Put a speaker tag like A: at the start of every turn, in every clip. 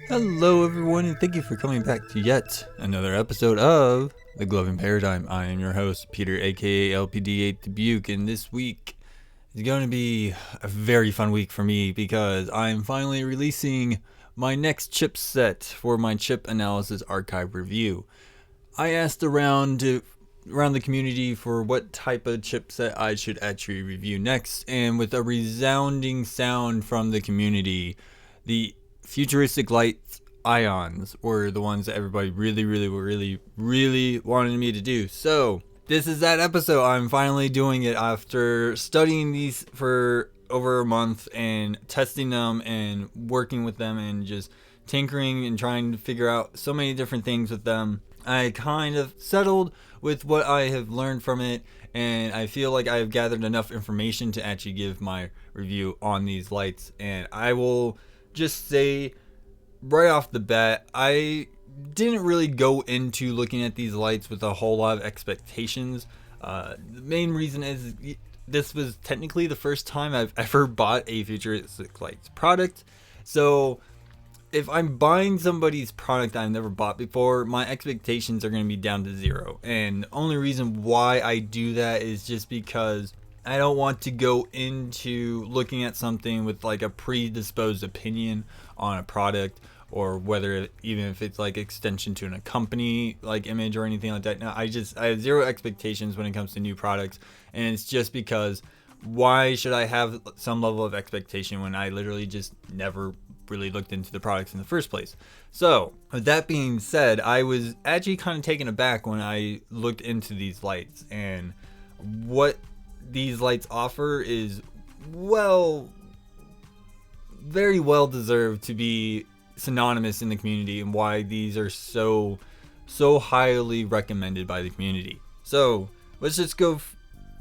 A: Hello everyone, and thank you for coming back to yet another episode of The Glowing Paradigm. I am your host, Peter, aka LPD8 Dubuque, and this week is going to be a very fun week for me because I'm finally releasing my next chipset for my chip analysis archive review. I asked around the community for what type of chipset I should actually review next, and with a resounding sound from the community, the futuristic light ions were the ones that everybody really wanted me to do. So this is that episode. I'm finally doing it after studying these for over a month and testing them and working with them and just tinkering and trying to figure out so many different things with them. I kind of settled with what I have learned from it, and I feel like I've gathered enough information to actually give my review on these lights. And I will just say right off the bat, I didn't really go into looking at these lights with a whole lot of expectations. The main reason is this was technically the first time I've ever bought a futuristic lights product. So if I'm buying somebody's product I've never bought before, my expectations are going to be down to zero. And the only reason why I do that is just because I don't want to go into looking at something with like a predisposed opinion on a product, or whether even if it's like extension to a company like image or anything like that. Now I have zero expectations when it comes to new products, and it's just because why should I have some level of expectation when I literally just never really looked into the products in the first place? So with that being said, I was actually kind of taken aback when I looked into these lights, and what these lights offer is very well deserved to be synonymous in the community, and why these are so highly recommended by the community. So let's just go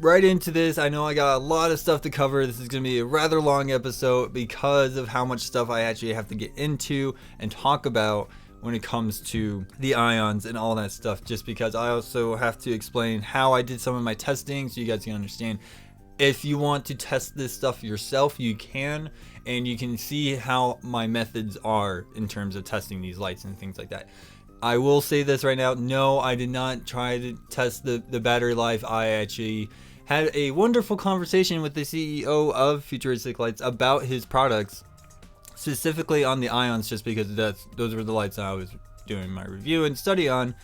A: right into this. I know I got a lot of stuff to cover. This is going to be a rather long episode because of how much stuff I actually have to get into and talk about when it comes to the ions and all that stuff, just because I also have to explain how I did some of my testing so you guys can understand. If you want to test this stuff yourself, you can, and you can see how my methods are in terms of testing these lights and things like that. I will say this right now, no, I did not try to test the battery life. I actually had a wonderful conversation with the CEO of Futuristic Lights about his products, specifically on the ions, just because those were the lights I was doing my review and study on.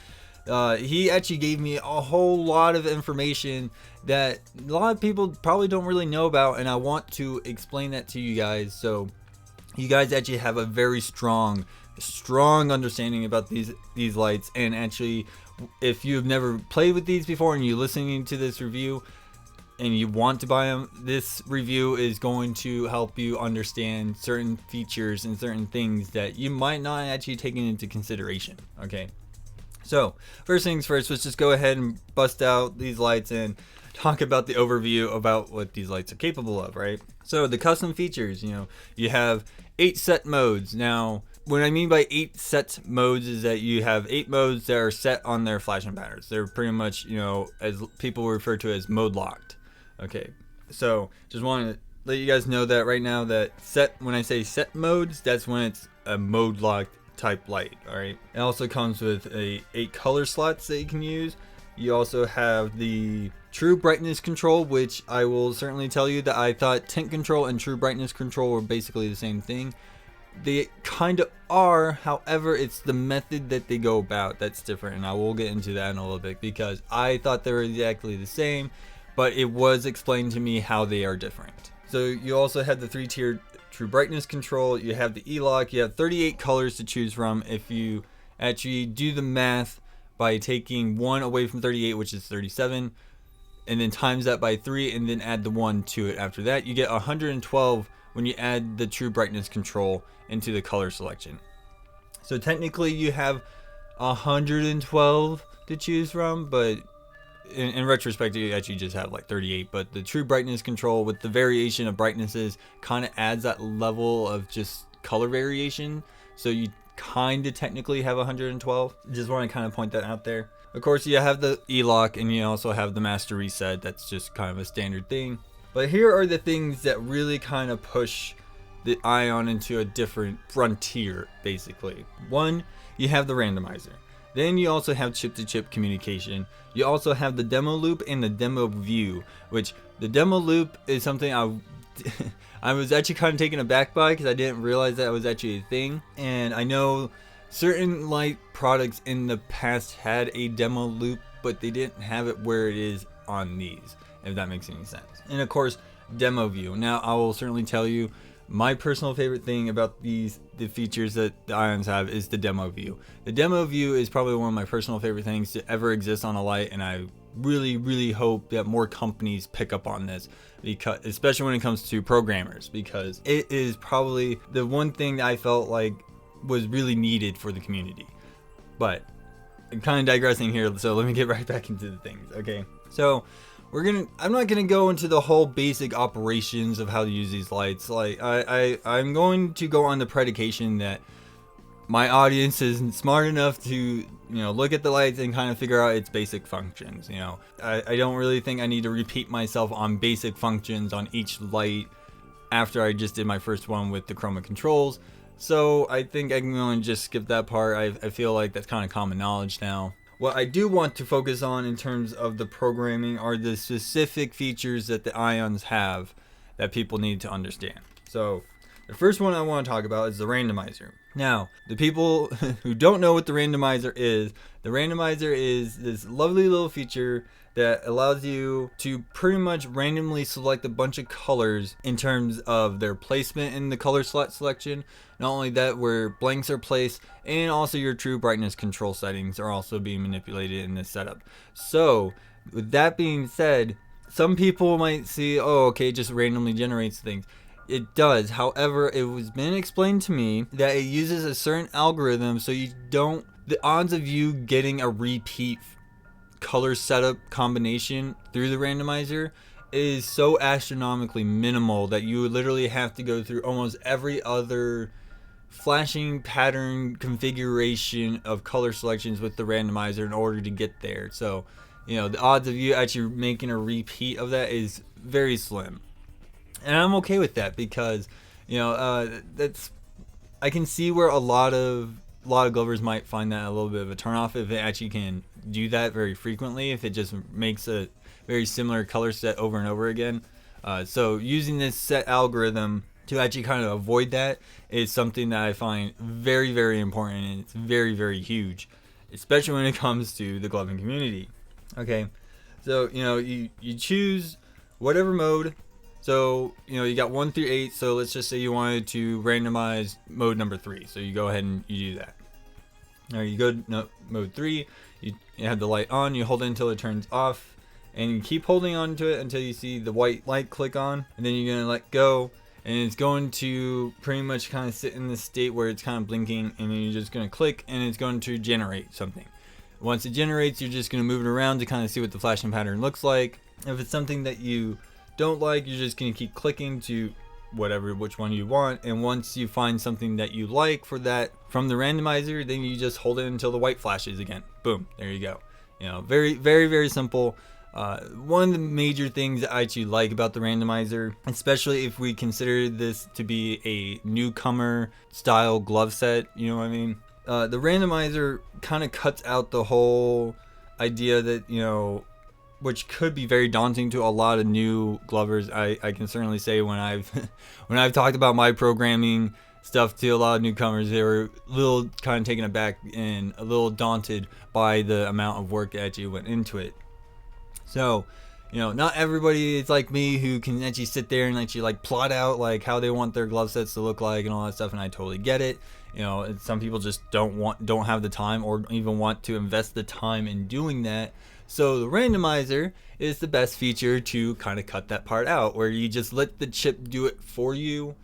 A: He actually gave me a whole lot of information that a lot of people probably don't really know about, and I want to explain that to you guys, so you guys actually have a very strong understanding about these lights. And actually, if you've never played with these before and you're listening to this review and you want to buy them, this review is going to help you understand certain features and certain things that you might not actually take into consideration. Okay, so first things first, let's just go ahead and bust out these lights and talk about the overview about what these lights are capable of, right? So the custom features, you have 8 set modes. Now, what I mean by 8 set modes is that you have 8 modes that are set on their flashing patterns. They're pretty much, as people refer to as mode locked. Okay, so just want to let you guys know that right now that when I say set modes, that's when it's a mode locked type light. All right, it also comes with 8 color slots that you can use. You also have the true brightness control, which I will certainly tell you that I thought tint control and true brightness control were basically the same thing. They kind of are, however, it's the method that they go about that's different, and I will get into that in a little bit because I thought they were exactly the same, but it was explained to me how they are different. So you also have the 3-tiered true brightness control. You have the E-lock. You have 38 colors to choose from. If you actually do the math by taking 1 away from 38, which is 37, and then times that by 3 and then add the 1 to it after that, you get 112 when you add the true brightness control into the color selection. So technically you have 112 to choose from, but in retrospect you actually just have like 38. But the true brightness control with the variation of brightnesses kind of adds that level of just color variation, so you kind of technically have 112. Just want to kind of point that out there. Of course, you have the E-lock, and you also have the master reset. That's just kind of a standard thing. But here are the things that really kind of push the Ion into a different frontier, basically. One, you have the randomizer. Then you also have chip-to-chip communication. You also have the demo loop and the demo view, which the demo loop is something I was actually kind of taken aback by, because I didn't realize that was actually a thing. And I know certain light products in the past had a demo loop, but they didn't have it where it is on these, if that makes any sense. And of course, demo view. Now, I will certainly tell you, my personal favorite thing about the features that the Ions have is the demo view. The demo view is probably one of my personal favorite things to ever exist on a light, and I really hope that more companies pick up on this, because especially when it comes to programmers, because it is probably the one thing that I felt like was really needed for the community. But I'm kind of digressing here, so let me get right back into the things. Okay, so I'm not gonna go into the whole basic operations of how to use these lights. Like I'm going to go on the predication that my audience is smart enough to look at the lights and kind of figure out its basic functions. I don't really think I need to repeat myself on basic functions on each light after I just did my first one with the chroma controls. So I think I can go and just skip that part. I feel like that's kind of common knowledge now. What I do want to focus on in terms of the programming are the specific features that the Ions have that people need to understand. So the first one I want to talk about is the randomizer. Now, the people who don't know what the randomizer is this lovely little feature that allows you to pretty much randomly select a bunch of colors in terms of their placement in the color selection. Not only that, where blanks are placed, and also your true brightness control settings are also being manipulated in this setup. So, with that being said, some people might see, oh, okay, it just randomly generates things. It does. However, it was been explained to me that it uses a certain algorithm, so the odds of you getting a repeat color setup combination through the randomizer is so astronomically minimal that you would literally have to go through almost every other flashing pattern configuration of color selections with the randomizer in order to get there. So, the odds of you actually making a repeat of that is very slim. And I'm okay with that, because that's, I can see where a lot of Glovers might find that a little bit of a turnoff if it actually can do that very frequently, if it just makes a very similar color set over and over again. So using this set algorithm to actually kind of avoid that is something that I find very important, and it's very huge, especially when it comes to the gloving community. Okay, so you choose whatever mode. So you got 1 through 8. So let's just say you wanted to randomize mode number 3. So you go ahead and you do that. All right, you go to mode 3. You have the light on. You hold it until it turns off, and you keep holding on to it until you see the white light click on, and then you're gonna let go, and it's going to pretty much kind of sit in this state where it's kind of blinking, and then you're just gonna click, and it's going to generate something. Once it generates, you're just gonna move it around to kind of see what the flashing pattern looks like. If it's something that you don't like, you're just gonna keep clicking to which one you want, and once you find something that you like for that from the randomizer, then you just hold it until the white flashes again. Boom, there you go. Very simple. One of the major things I actually like about the randomizer, especially if we consider this to be a newcomer style glove set, you know what I mean? The randomizer kind of cuts out the whole idea that, which could be very daunting to a lot of new glovers. I can certainly say when I've talked about my programming stuff to a lot of newcomers, they were a little kind of taken aback and a little daunted by the amount of work that actually went into it. So, not everybody is like me who can actually sit there and actually plot out how they want their glove sets to look like and all that stuff, and I totally get it. Some people just don't have the time or even want to invest the time in doing that. So the randomizer is the best feature to kind of cut that part out, where you just let the chip do it for you,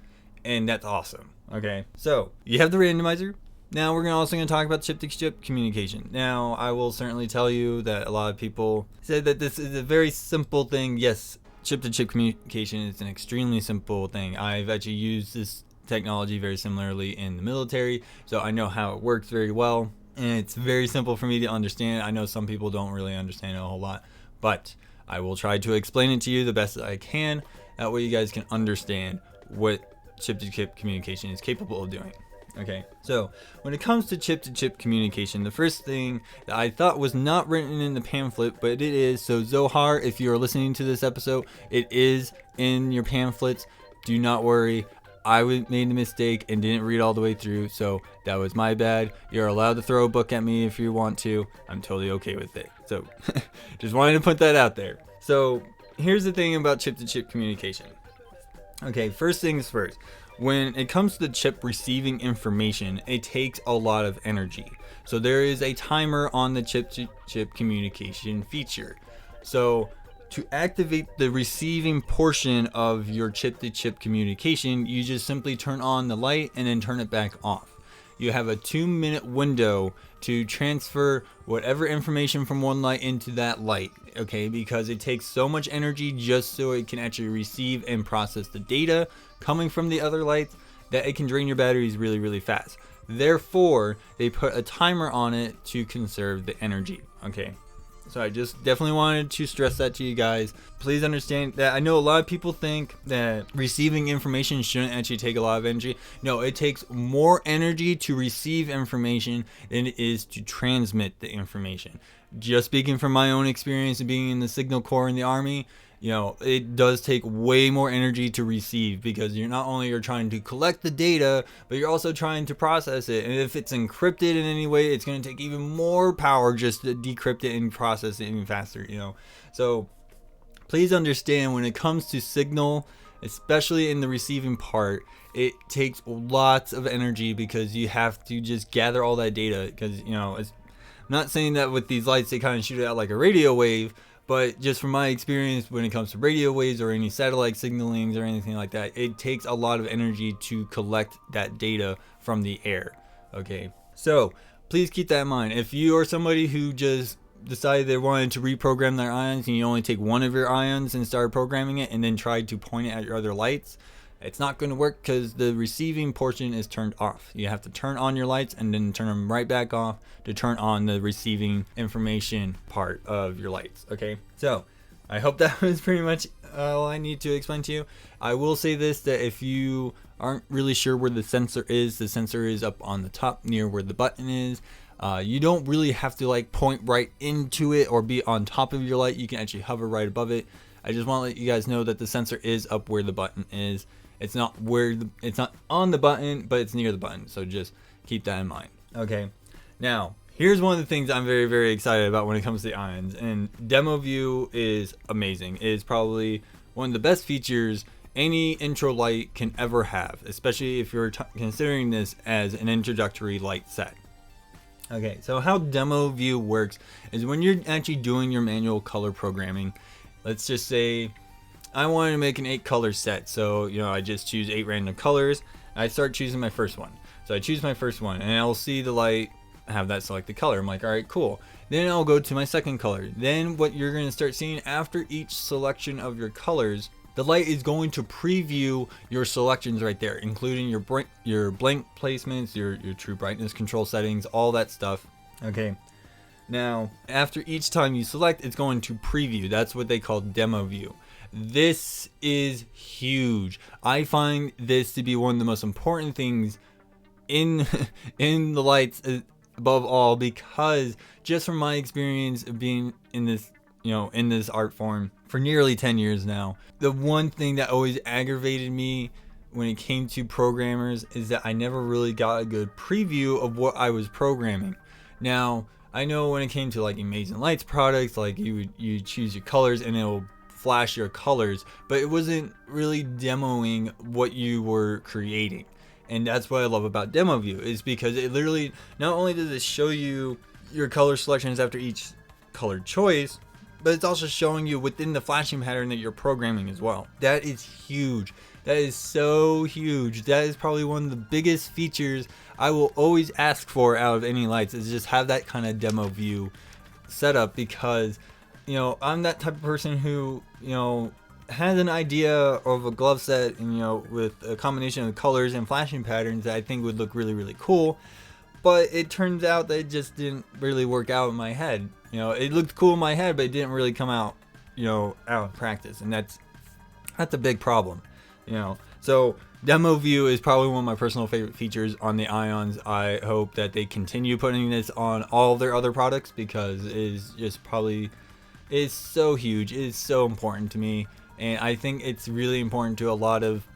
A: and that's awesome. Okay, so you have the randomizer. Now we're also going to talk about chip-to-chip communication. Now, I will certainly tell you that a lot of people said that this is a very simple thing. Yes, chip-to-chip communication is an extremely simple thing. I've actually used this technology very similarly in the military, so I know how it works very well. And it's very simple for me to understand. I know some people don't really understand it a whole lot, but I will try to explain it to you the best that I can. That way you guys can understand what chip-to-chip communication is capable of doing. Okay, so when it comes to chip-to-chip communication, the first thing that I thought was not written in the pamphlet, but it is. So Zohar, if you're listening to this episode, it is in your pamphlets. Do not worry. I made the mistake and didn't read all the way through, so that was my bad. You're allowed to throw a book at me if you want to. I'm totally okay with it. So just wanted to put that out there. So here's the thing about chip-to-chip communication. Okay, first things first. When it comes to the chip receiving information, it takes a lot of energy. So there is a timer on the chip-to-chip communication feature. So to activate the receiving portion of your chip-to-chip communication, you just simply turn on the light and then turn it back off. You have a 2-minute window to transfer whatever information from one light into that light, okay? Because it takes so much energy just so it can actually receive and process the data coming from the other lights that it can drain your batteries really, really fast. Therefore, they put a timer on it to conserve the energy, okay? So I just definitely wanted to stress that to you guys. Please understand that I know a lot of people think that receiving information shouldn't actually take a lot of energy. No, it takes more energy to receive information than it is to transmit the information. Just speaking from my own experience of being in the Signal Corps in the Army, you know, it does take way more energy to receive because you're not only trying to collect the data, but you're also trying to process it. And if it's encrypted in any way, it's going to take even more power just to decrypt it and process it even faster, you know. So please understand when it comes to signal, especially in the receiving part, it takes lots of energy because you have to just gather all that data because, you know, I'm not saying that with these lights they kind of shoot it out like a radio wave, but just from my experience when it comes to radio waves or any satellite signalings or anything like that, it takes a lot of energy to collect that data from the air. Okay, so please keep that in mind. If you are somebody who just decided they wanted to reprogram their ions and you only take one of your ions and start programming it and then try to point it at your other lights, it's not going to work because the receiving portion is turned off. You have to turn on your lights and then turn them right back off to turn on the receiving information part of your lights. Okay, so I hope that was pretty much all I need to explain to you. I will say this, that if you aren't really sure where the sensor is up on the top near where the button is. You don't really have to like point right into it or be on top of your light. You can actually hover right above it. I just want to let you guys know that the sensor is up where the button is. It's not on the button, but it's near the button. So just keep that in mind. Okay. Now, here's one of the things I'm very, very excited about when it comes to the ions. And demo view is amazing. It is probably one of the best features any intro light can ever have, especially if you're considering this as an introductory light set. Okay, so how demo view works is when you're actually doing your manual color programming. Let's just say I wanted to make an 8 color set, so you know I just choose 8 random colors. I start choosing my first one. So I choose my first one and I'll see the light have that selected color. I'm like, all right, cool. Then I'll go to my second color. Then what you're going to start seeing after each selection of your colors, the light is going to preview your selections right there, including your blank placements, your true brightness control settings, all that stuff. Okay. Now, after each time you select, it's going to preview. That's what they call demo view. This is huge. I find this to be one of the most important things in the lights above all, because just from my experience of being in this, in this art form for nearly 10 years now, the one thing that always aggravated me when it came to programmers is that I never really got a good preview of what I was programming. Now, I know when it came to like Amazing Lights products, like you choose your colors and it'll flash your colors, but it wasn't really demoing what you were creating. And that's what I love about demo view, is because it literally, not only does it show you your color selections after each color choice, but it's also showing you within the flashing pattern that you're programming as well. That is huge. That is so huge. That is probably one of the biggest features I will always ask for out of any lights, is just have that kind of demo view setup, because I'm that type of person who has an idea of a glove set, and with a combination of colors and flashing patterns that I think would look really, really cool, but it turns out that it just didn't really work out in my head. It looked cool in my head, but it didn't really come out out in practice, and that's a big problem. So Demo view is probably one of my personal favorite features on the Ions. I hope that they continue putting this on all of their other products because it is just probably is so huge. It is so important to me, and I think it's really important to a lot of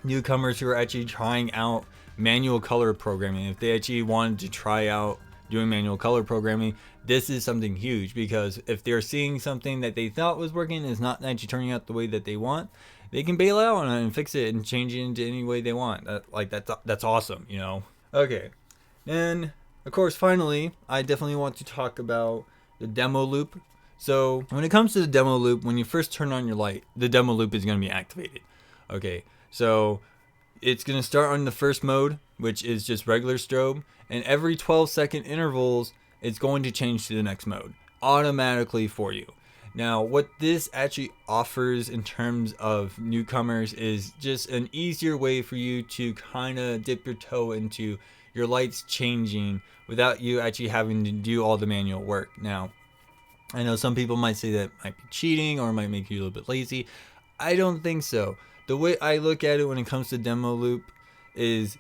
A: newcomers who are actually trying out manual color programming. If they actually wanted to try out doing manual color programming, this is something huge, because if they're seeing something that they thought was working is not actually turning out the way that they want, they can bail out on it and fix it and change it into any way they want. That's awesome, you know. Okay, then of course finally I definitely want to talk about the demo loop. So when it comes to the demo loop, when you first turn on your light, the demo loop is going to be activated. Okay, so it's going to start on the first mode, which is just regular strobe, and every 12-second intervals it's going to change to the next mode automatically for you. Now, what this actually offers in terms of newcomers is just an easier way for you to kind of dip your toe into your lights changing without you actually having to do all the manual work. Now, I know some people might say that might be cheating or might make you a little bit lazy. I don't think so. The way I look at it when it comes to demo loop is,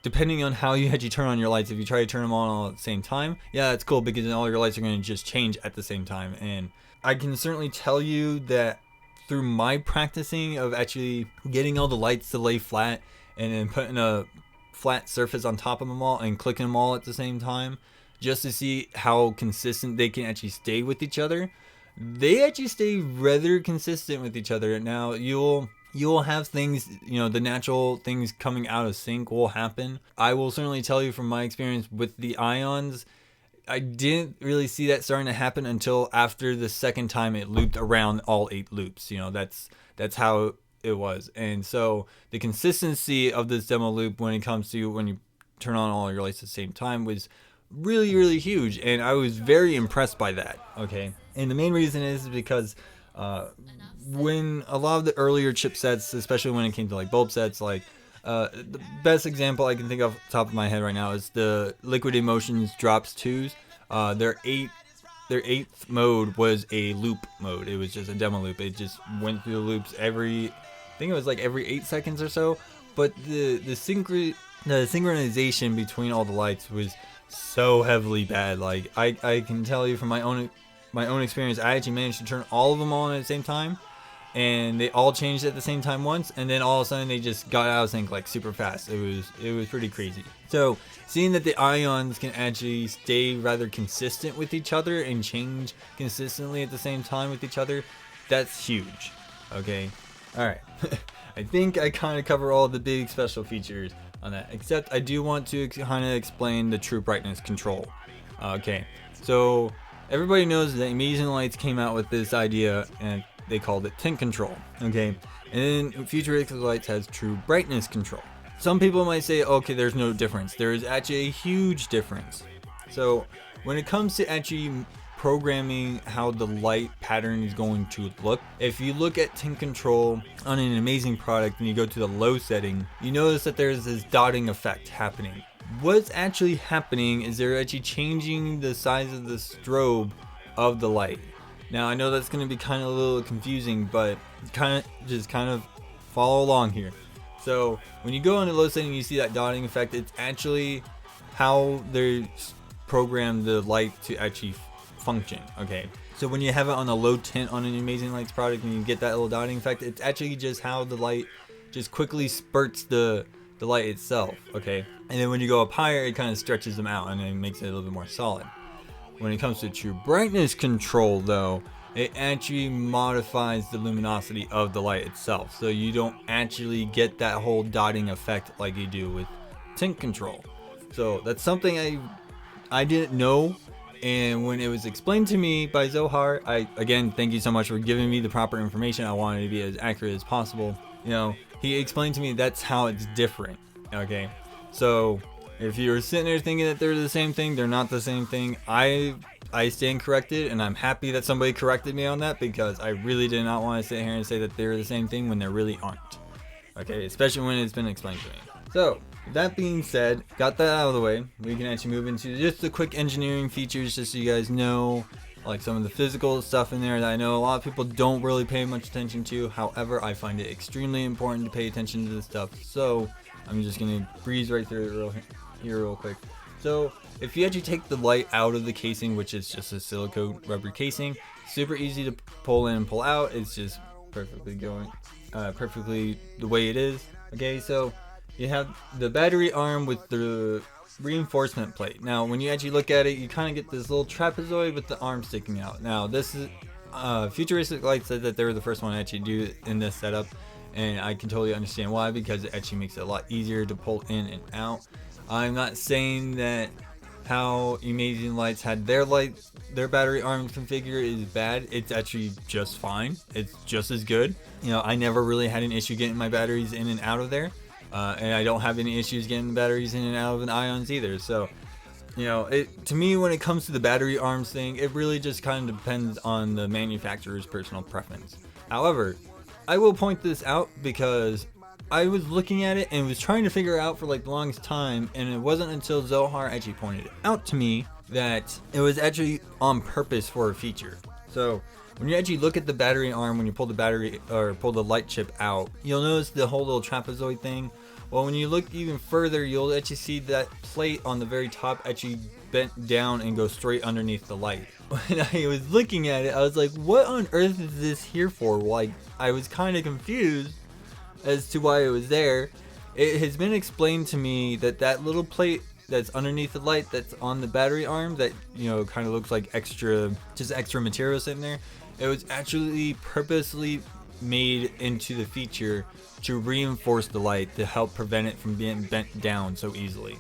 A: depending on how you actually turn on your lights, if you try to turn them on all at the same time, yeah, it's cool, because then all your lights are going to just change at the same time. And I can certainly tell you that through my practicing of actually getting all the lights to lay flat and then putting a flat surface on top of them all and clicking them all at the same time, just to see how consistent they can actually stay with each other, they actually stay rather consistent with each other. Now, you'll have things, you know, the natural things coming out of sync will happen. I will certainly tell you from my experience with the Ions, I didn't really see that starting to happen until after the second time it looped around all 8 loops. You know, that's how it was. And so the consistency of this demo loop when it comes to when you turn on all your lights at the same time was really, really huge. And I was very impressed by that. Okay. And the main reason is because when a lot of the earlier chipsets, especially when it came to like bulb sets, like the best example I can think of off the top of my head right now is the Liquid Emotions Drops 2s. Their 8th mode was a loop mode. It was just a demo loop. It just went through the loops I think it was like every 8 seconds or so. But the synchronization between all the lights was so heavily bad. Like I can tell you from my own experience, I actually managed to turn all of them on at the same time, and they all changed at the same time once, and then all of a sudden they just got out of sync like super fast. It was pretty crazy. So seeing that the Ions can actually stay rather consistent with each other and change consistently at the same time with each other, that's huge. Okay, all right. I think I kind of cover all the big special features on that, except I do want to kind of explain the true brightness control. Okay, so everybody knows that Amazing Lights came out with this idea and they called it tint control. Okay, and then Futuristic Lights has true brightness control. Some people might say, okay, there's no difference. There is actually a huge difference. So when it comes to actually programming how the light pattern is going to look, if you look at tint control on an Amazing product and you go to the low setting, you notice that there's this dotting effect happening. What's actually happening is they're actually changing the size of the strobe of the light. Now I know that's going to be kind of a little confusing, but kind of follow along here. So when you go into low setting, you see that dotting effect. It's actually how they program the light to actually function. Okay, so when you have it on a low tint on an Amazing Lights product and you get that little dotting effect, it's actually just how the light just quickly spurts the light itself. Okay, and then when you go up higher, it kind of stretches them out and it makes it a little bit more solid. When it comes to true brightness control though, it actually modifies the luminosity of the light itself, so you don't actually get that whole dotting effect like you do with tint control. So that's something I didn't know, and when it was explained to me by Zohar, again, thank you so much for giving me the proper information. I wanted to be as accurate as possible. You know, he explained to me that's how it's different. Okay, so if you're sitting there thinking that they're the same thing, they're not the same thing. I stand corrected, and I'm happy that somebody corrected me on that, because I really did not want to sit here and say that they're the same thing when they really aren't. Okay, especially when it's been explained to me. So that being said, got that out of the way, we can actually move into just the quick engineering features, just so you guys know like some of the physical stuff in there that I know a lot of people don't really pay much attention to. However, I find it extremely important to pay attention to this stuff, so I'm just gonna breeze right through it real quick. So if you actually take the light out of the casing, which is just a silicone rubber casing, super easy to pull in and pull out. It's just perfectly perfectly the way it is. Okay, so you have the battery arm with the reinforcement plate. Now when you actually look at it, you kind of get this little trapezoid with the arm sticking out. Now this is Futuristic Light said that they were the first one to actually do it in this setup, and I can totally understand why, because it actually makes it a lot easier to pull in and out. I'm not saying that how Amazing Lights had their battery arm configured is bad. It's actually just fine. It's just as good. I never really had an issue getting my batteries in and out of there. And I don't have any issues getting the batteries in and out of an ions either. So, to me, when it comes to the battery arms thing, it really just kind of depends on the manufacturer's personal preference. However, I will point this out because I was looking at it and was trying to figure out for like the longest time, and it wasn't until Zohar actually pointed it out to me that it was actually on purpose for a feature. So when you actually look at the battery arm, when you pull the battery or pull the light chip out, you'll notice the whole little trapezoid thing. Well, when you look even further, you'll actually see that plate on the very top actually bent down and go straight underneath the light. When I was looking at it, I was like, what on earth is this here for? Like, I was kind of confused as to why it was there. It has been explained to me that that little plate that's underneath the light that's on the battery arm that kind of looks like extra material sitting there, it was actually purposely made into the feature to reinforce the light to help prevent it from being bent down so easily.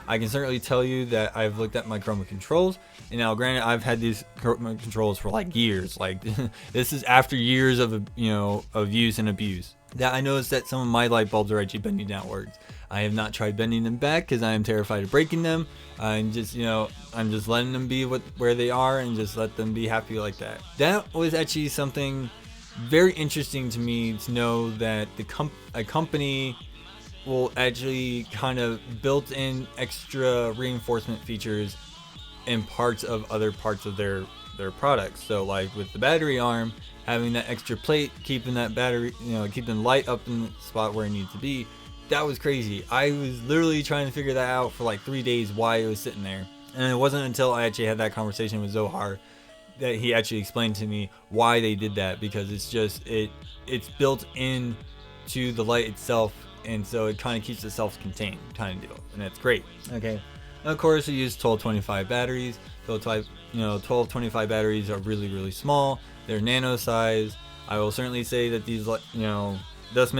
A: I can certainly tell you that I've looked at my chroma controls, and now granted I've had these chroma controls for like years, like this is after years of of use and abuse, that I noticed that some of my light bulbs are actually bending downwards. I have not tried bending them back because I am terrified of breaking them. I'm just letting them be where they are and just let them be happy like that. That was actually something very interesting to me to know that a company will actually kind of built in extra reinforcement features in other parts of their products. So like with the battery arm, having that extra plate, keeping that battery, keeping light up in the spot where it needs to be, that was crazy. I was literally trying to figure that out for like 3 days why it was sitting there. And it wasn't until I actually had that conversation with Zohar that he actually explained to me why they did that, because it's built in to the light itself, and so it kind of keeps it self-contained kind of deal, and that's great. Okay, and of course we use 1225 batteries. 1225 batteries are really small. They're nano size. I will certainly say that these thus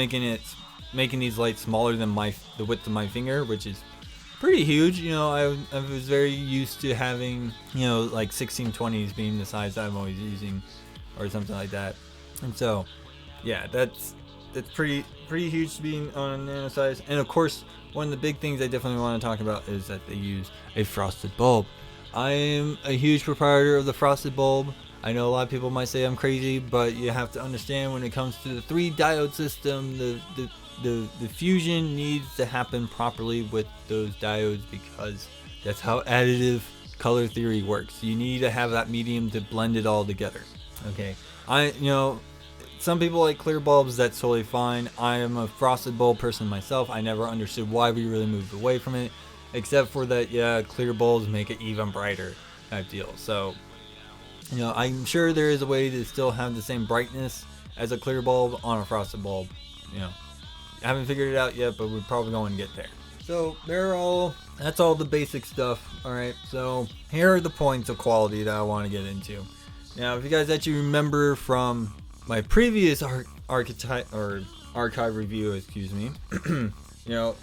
A: making these lights smaller than the width of my finger, which is pretty huge. I was very used to having like 1620s being the size that I'm always using, or something like that. And so yeah, that's pretty huge to be on a nano size. And of course, one of the big things I definitely want to talk about is that they use a frosted bulb. I am a huge proprietor of the frosted bulb. I know a lot of people might say I'm crazy, but you have to understand when it comes to the 3 diode system, the fusion needs to happen properly with those diodes, because that's how additive color theory works. You need to have that medium to blend it all together. Okay, some people like clear bulbs. That's totally fine. I am a frosted bulb person myself. I never understood why we really moved away from it, except for that, clear bulbs make it even brighter type deal. So I'm sure there is a way to still have the same brightness as a clear bulb on a frosted bulb. I haven't figured it out yet, but we're probably going to get there. So that's all the basic stuff. Alright, so here are the points of quality that I want to get into. Now, if you guys actually remember from my previous archive review,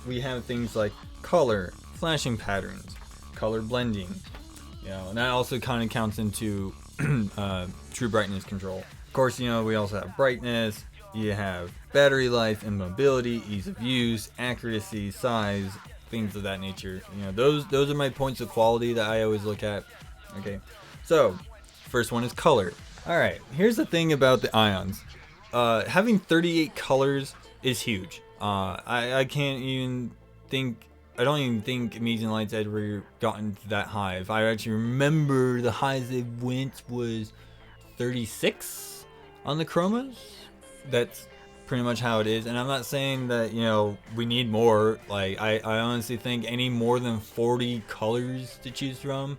A: we have things like color, flashing patterns, color blending, and that also kind of counts into true brightness control. Of course, we also have brightness. You have battery life and mobility, ease of use, accuracy, size, things of that nature. Those are my points of quality that I always look at. Okay, so first one is color. All right, here's the thing about the ions. Having 38 colors is huge. I can't even think I don't even think Amazing Lights had ever gotten to that high. If I actually remember, the highs they went was 36 on the chromas. That's pretty much how it is. And I'm not saying that, you know, we need more. Like, I honestly think any more than 40 colors to choose from,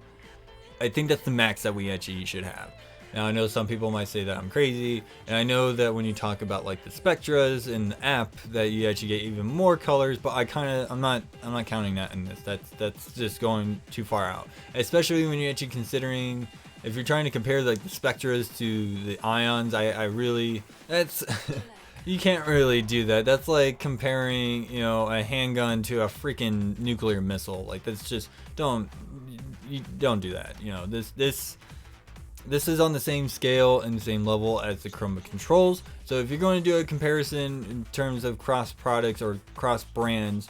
A: I think that's the max that we actually should have. Now, I know some people might say that I'm crazy, and I know that when you talk about like the spectras in the app, that you actually get even more colors. But I'm not counting that in this. That's just going too far out. Especially when you're actually considering, if you're trying to compare like the spectras to the ions, I really, that's you can't really do that. That's like comparing, you know, a handgun to a freaking nuclear missile. Like, that's just, don't do that. You know, this is on the same scale and the same level as the chroma controls. So if you're going to do a comparison in terms of cross products or cross brands,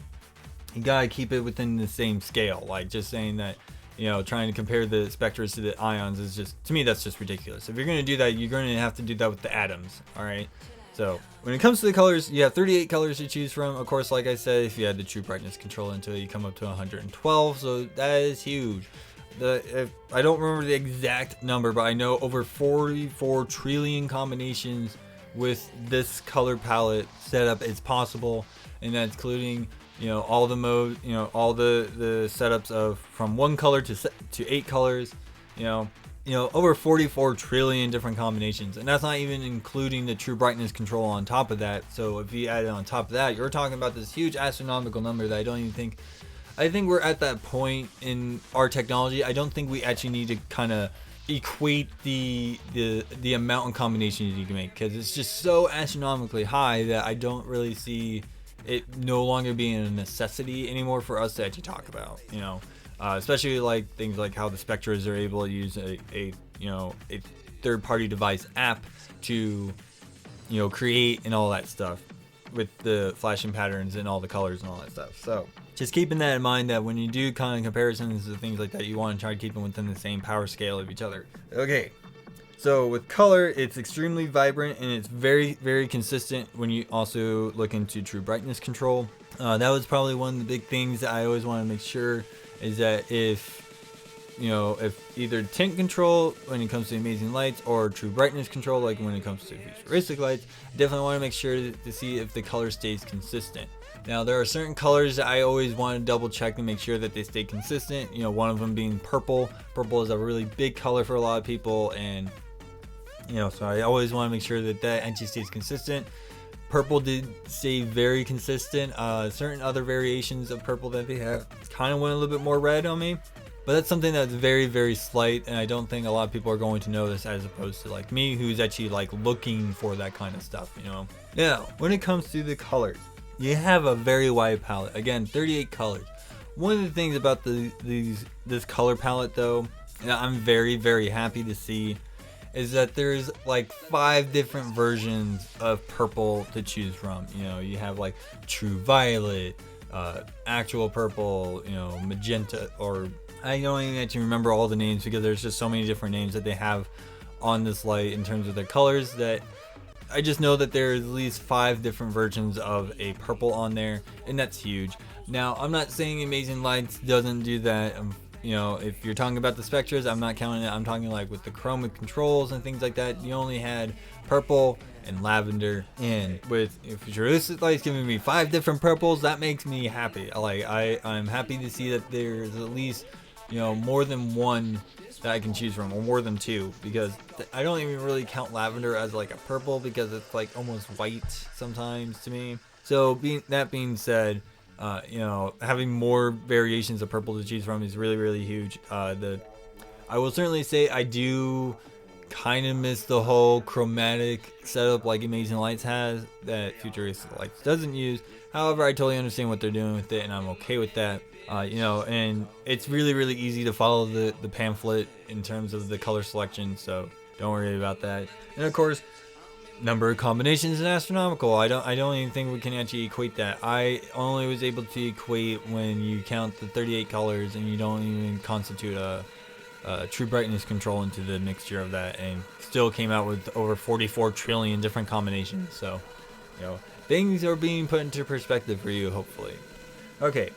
A: you gotta keep it within the same scale. Like, just saying that, you know, trying to compare the spectra to the ions is just, to me, that's just ridiculous. If you're going to do that, you're going to have to do that with the atoms. All right. So when it comes to the colors, you have 38 colors to choose from. Of course, like I said, if you add the true brightness control into it, you come up to 112. So that is huge. I don't remember the exact number, but I know over 44 trillion combinations with this color palette setup is possible, and that's including, you know, all the mode, you know, all the setups of from one color to 8 colors, you know, over 44 trillion different combinations, and that's not even including the true brightness control on top of that. So if you add it on top of that, you're talking about this huge astronomical number that I think we're at that point in our technology. I don't think we actually need to kind of equate the amount of combinations you can make, because it's just so astronomically high that I don't really see it no longer being a necessity anymore for us to actually talk about. You know, especially like things like how the spectras are able to use a third-party device app to, you know, create and all that stuff with the flashing patterns and all the colors and all that stuff. So just keeping that in mind, that when you do kind of comparisons and things like that, you want to try to keep them within the same power scale of each other. Okay, so with color, it's extremely vibrant and it's very, very consistent when you also look into true brightness control. That was probably one of the big things that I always want to make sure is that if either tint control when it comes to Amazing Lights or true brightness control, like when it comes to futuristic lights, definitely want to make sure to see if the color stays consistent. Now, there are certain colors that I always want to double check and make sure that they stay consistent. You know, one of them being purple. Purple is a really big color for a lot of people, and, you know, so I always want to make sure that actually stays consistent. Purple did stay very consistent. Certain other variations of purple that they have kind of went a little bit more red on me, but that's something that's very, very slight, and I don't think a lot of people are going to notice, as opposed to like me, who's actually like looking for that kind of stuff, you know. Now, when it comes to the colors, you have a very wide palette. Again, 38 colors. One of the things about this color palette, though, and I'm very, very happy to see, is that there's like 5 different versions of purple to choose from. You know, you have like true violet, actual purple, you know, magenta, or I don't even actually remember all the names because there's just so many different names that they have on this light in terms of their colors, that I just know that there's at least 5 different versions of a purple on there, and that's huge. Now, I'm not saying Amazing Lights doesn't do that. You know, if you're talking about the spectras, I'm not counting it. I'm talking like with the chroma controls and things like that. You only had purple and lavender, and with futuristic lights giving me 5 different purples, that makes me happy. I'm happy to see that there's at least, you know, more than one that I can choose from, or more than 2, because I don't even really count lavender as like a purple, because it's like almost white sometimes to me. So that being said, you know, having more variations of purple to choose from is really, really huge. I will certainly say I do kind of miss the whole chromatic setup like Amazing Lights has, that Futuristic Lights doesn't use. However, I totally understand what they're doing with it, and I'm okay with that. You know, and it's really, really easy to follow the pamphlet in terms of the color selection, so don't worry about that. And of course, number of combinations is astronomical. I don't even think we can actually equate that. I only was able to equate when you count the 38 colors and you don't even constitute a true brightness control into the mixture of that, and still came out with over 44 trillion different combinations. So, you know, things are being put into perspective for you, hopefully. Okay,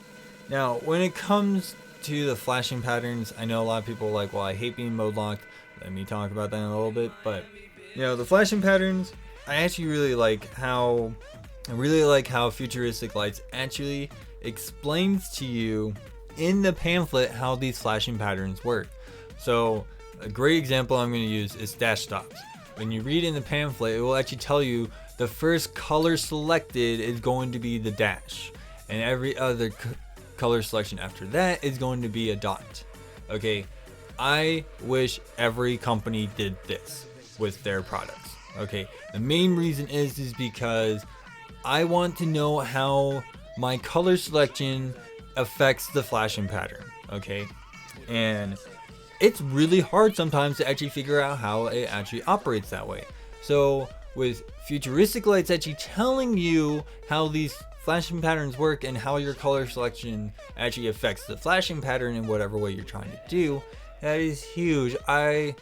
A: Now, when it comes to the flashing patterns, I know a lot of people are like, well, I hate being mode locked. Let me talk about that in a little bit. But, the flashing patterns, I actually really like how Futuristic Lights actually explains to you in the pamphlet how these flashing patterns work. So, a great example I'm going to use is dash stops. When you read in the pamphlet, it will actually tell you the first color selected is going to be the dash, and every other color selection after that is going to be a dot. Okay, I wish every company did this with their products. Okay, the main reason is because I want to know how my color selection affects the flashing pattern. Okay, and it's really hard sometimes to actually figure out how it actually operates that way. So with Futuristic Lights actually telling you how these flashing patterns work and how your color selection actually affects the flashing pattern in whatever way you're trying to do, that is huge. I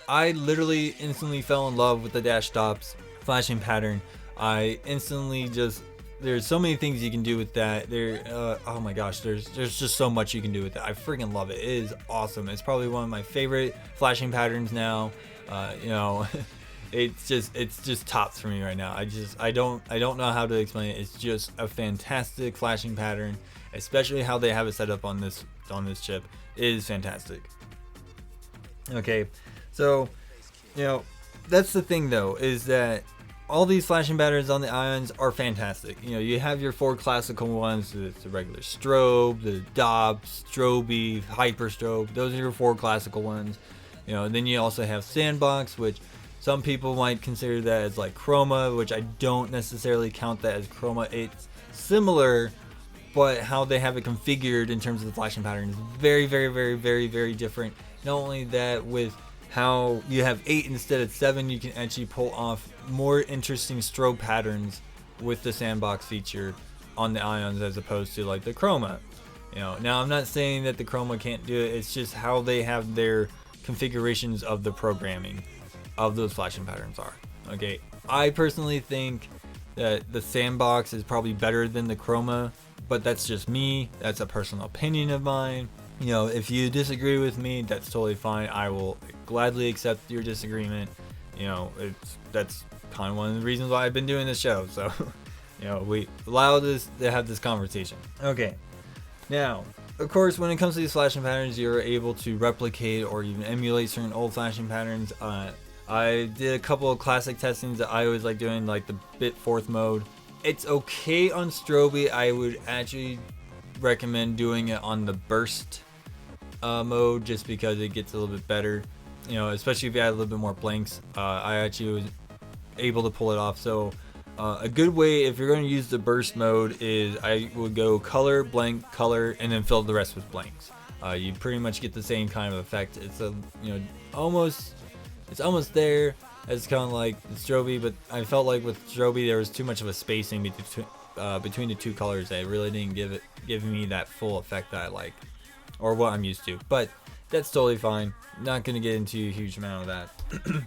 A: literally instantly fell in love with the dash stops flashing pattern. I instantly there's so many things you can do with that. Oh my gosh, there's just so much you can do with it. I freaking love it. It is awesome. It's probably one of my favorite flashing patterns now. It's just tops for me right now. I don't know how to explain it. It's just a fantastic flashing pattern, especially how they have it set up on this chip. It is fantastic. Okay, so that's the thing though, is that all these flashing patterns on the ions are fantastic. You have your 4 classical ones, the regular strobe, the DOP, strobe, hyper strobe. Those are your 4 classical ones. Then you also have sandbox, which some people might consider that as like chroma, which I don't necessarily count that as chroma. It's similar, but how they have it configured in terms of the flashing pattern is very, very, very, very, very different. Not only that, with how you have 8 instead of 7, you can actually pull off more interesting strobe patterns with the sandbox feature on the ions as opposed to like the chroma. Now I'm not saying that the chroma can't do it. It's just how they have their configurations of the programming of those flashing patterns are. Okay, I personally think that the sandbox is probably better than the chroma, but that's just me. That's a personal opinion of mine. If you disagree with me, that's totally fine. I will gladly accept your disagreement. That's kind of one of the reasons why I've been doing this show. So, we allow this to have this conversation. Okay. Now, of course, when it comes to these flashing patterns, you're able to replicate or even emulate certain old flashing patterns. I did a couple of classic testings that I always like doing, like the bit fourth mode. It's okay on Strobe. I would actually recommend doing it on the burst mode, just because it gets a little bit better, especially if you add a little bit more blanks. I actually was able to pull it off. So a good way, if you're going to use the burst mode, is I would go color, blank, color, and then fill the rest with blanks. You pretty much get the same kind of effect. It's almost there. It's kind of like the Strobe, but I felt like with Strobe there was too much of a spacing between the 2 colors that it really didn't give me that full effect that I like, or what I'm used to. But that's totally fine. Not going to get into a huge amount of that.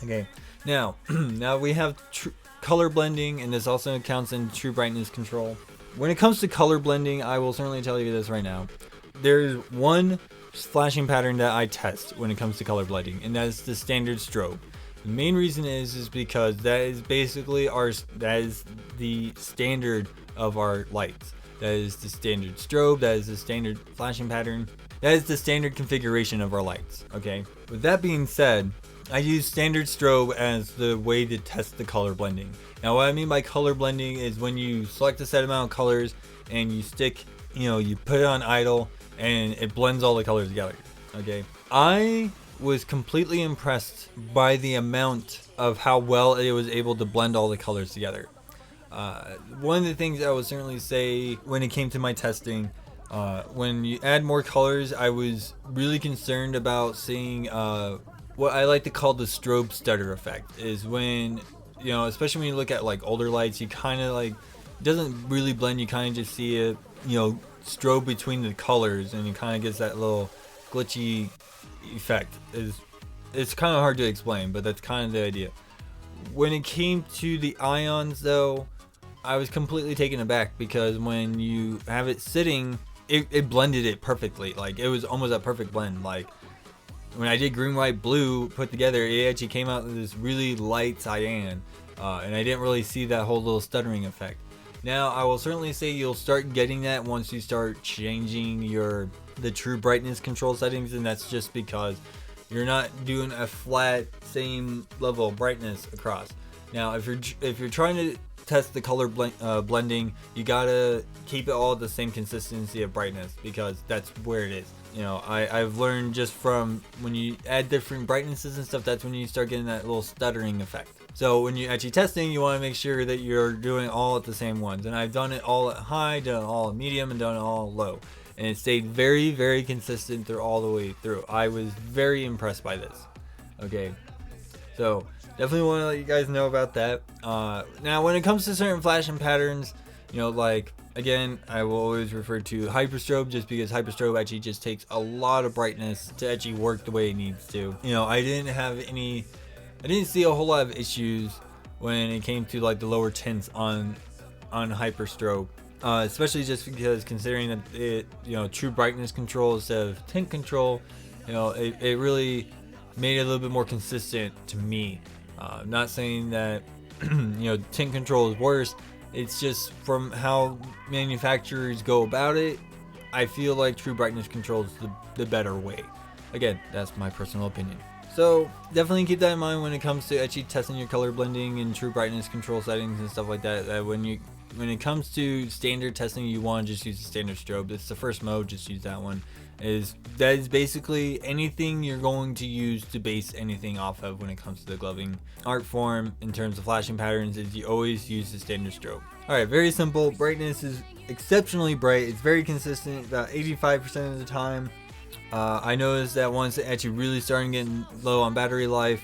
A: Okay, now we have color blending, and this also counts in true brightness control. When it comes to color blending, I will certainly tell you this right now. There's one flashing pattern that I test when it comes to color blending, and that is the standard strobe. The main reason is because that is basically that is the standard of our lights. That is the standard strobe. That is the standard flashing pattern. That is the standard configuration of our lights. Okay. With that being said, I use standard strobe as the way to test the color blending. Now, what I mean by color blending is when you select a set amount of colors and you stick, you put it on idle and it blends all the colors together. Okay. I was completely impressed by the amount of how well it was able to blend all the colors together. One of the things I would certainly say when it came to my testing, when you add more colors, I was really concerned about seeing what I like to call the strobe stutter effect. Is when, especially when you look at like older lights, you kind of like, it doesn't really blend. You kind of just see it, strobe between the colors, and it kind of gets that little glitchy effect. It's kind of hard to explain, but that's kind of the idea. When it came to the ions though, I was completely taken aback, because when you have it sitting, it blended it perfectly. Like it was almost a perfect blend. Like when I did green, white, blue put together, it actually came out with this really light cyan, and I didn't really see that whole little stuttering effect. Now I will certainly say you'll start getting that once you start changing the true brightness control settings, and that's just because you're not doing a flat same level of brightness across. Now if you're trying to test the color blending, you gotta keep it all the same consistency of brightness, because that's where it is. You know, I've learned just from when you add different brightnesses and stuff, that's when you start getting that little stuttering effect. So when you're actually testing, you want to make sure that you're doing all at the same ones. And I've done it all at high, done it all at medium, and done it all low. And it stayed very, very consistent through all the way through. I was very impressed by this. Okay, so definitely want to let you guys know about that. Now, when it comes to certain flashing patterns, you know, like, again, I will always refer to hyperstrobe, just because hyperstrobe actually just takes a lot of brightness to actually work the way it needs to. You know, I didn't see a whole lot of issues when it came to like the lower tints on hyperstrobe, especially just because considering that it, you know, true brightness control instead of tint control, you know, it really made it a little bit more consistent to me. I'm not saying that you know, tint control is worse. It's just from how manufacturers go about it, I feel like true brightness control is the better way. Again, that's my personal opinion. So definitely keep that in mind when it comes to actually testing your color blending and true brightness control settings and stuff like that. That when it comes to standard testing, you want to just use the standard strobe. It's the first mode, just use that one. That is basically anything you're going to use to base anything off of when it comes to the gloving art form. In terms of flashing patterns, is you always use the standard strobe. Alright, very simple. Brightness is exceptionally bright. It's very consistent about 85% of the time. I noticed that once it actually really started getting low on battery life,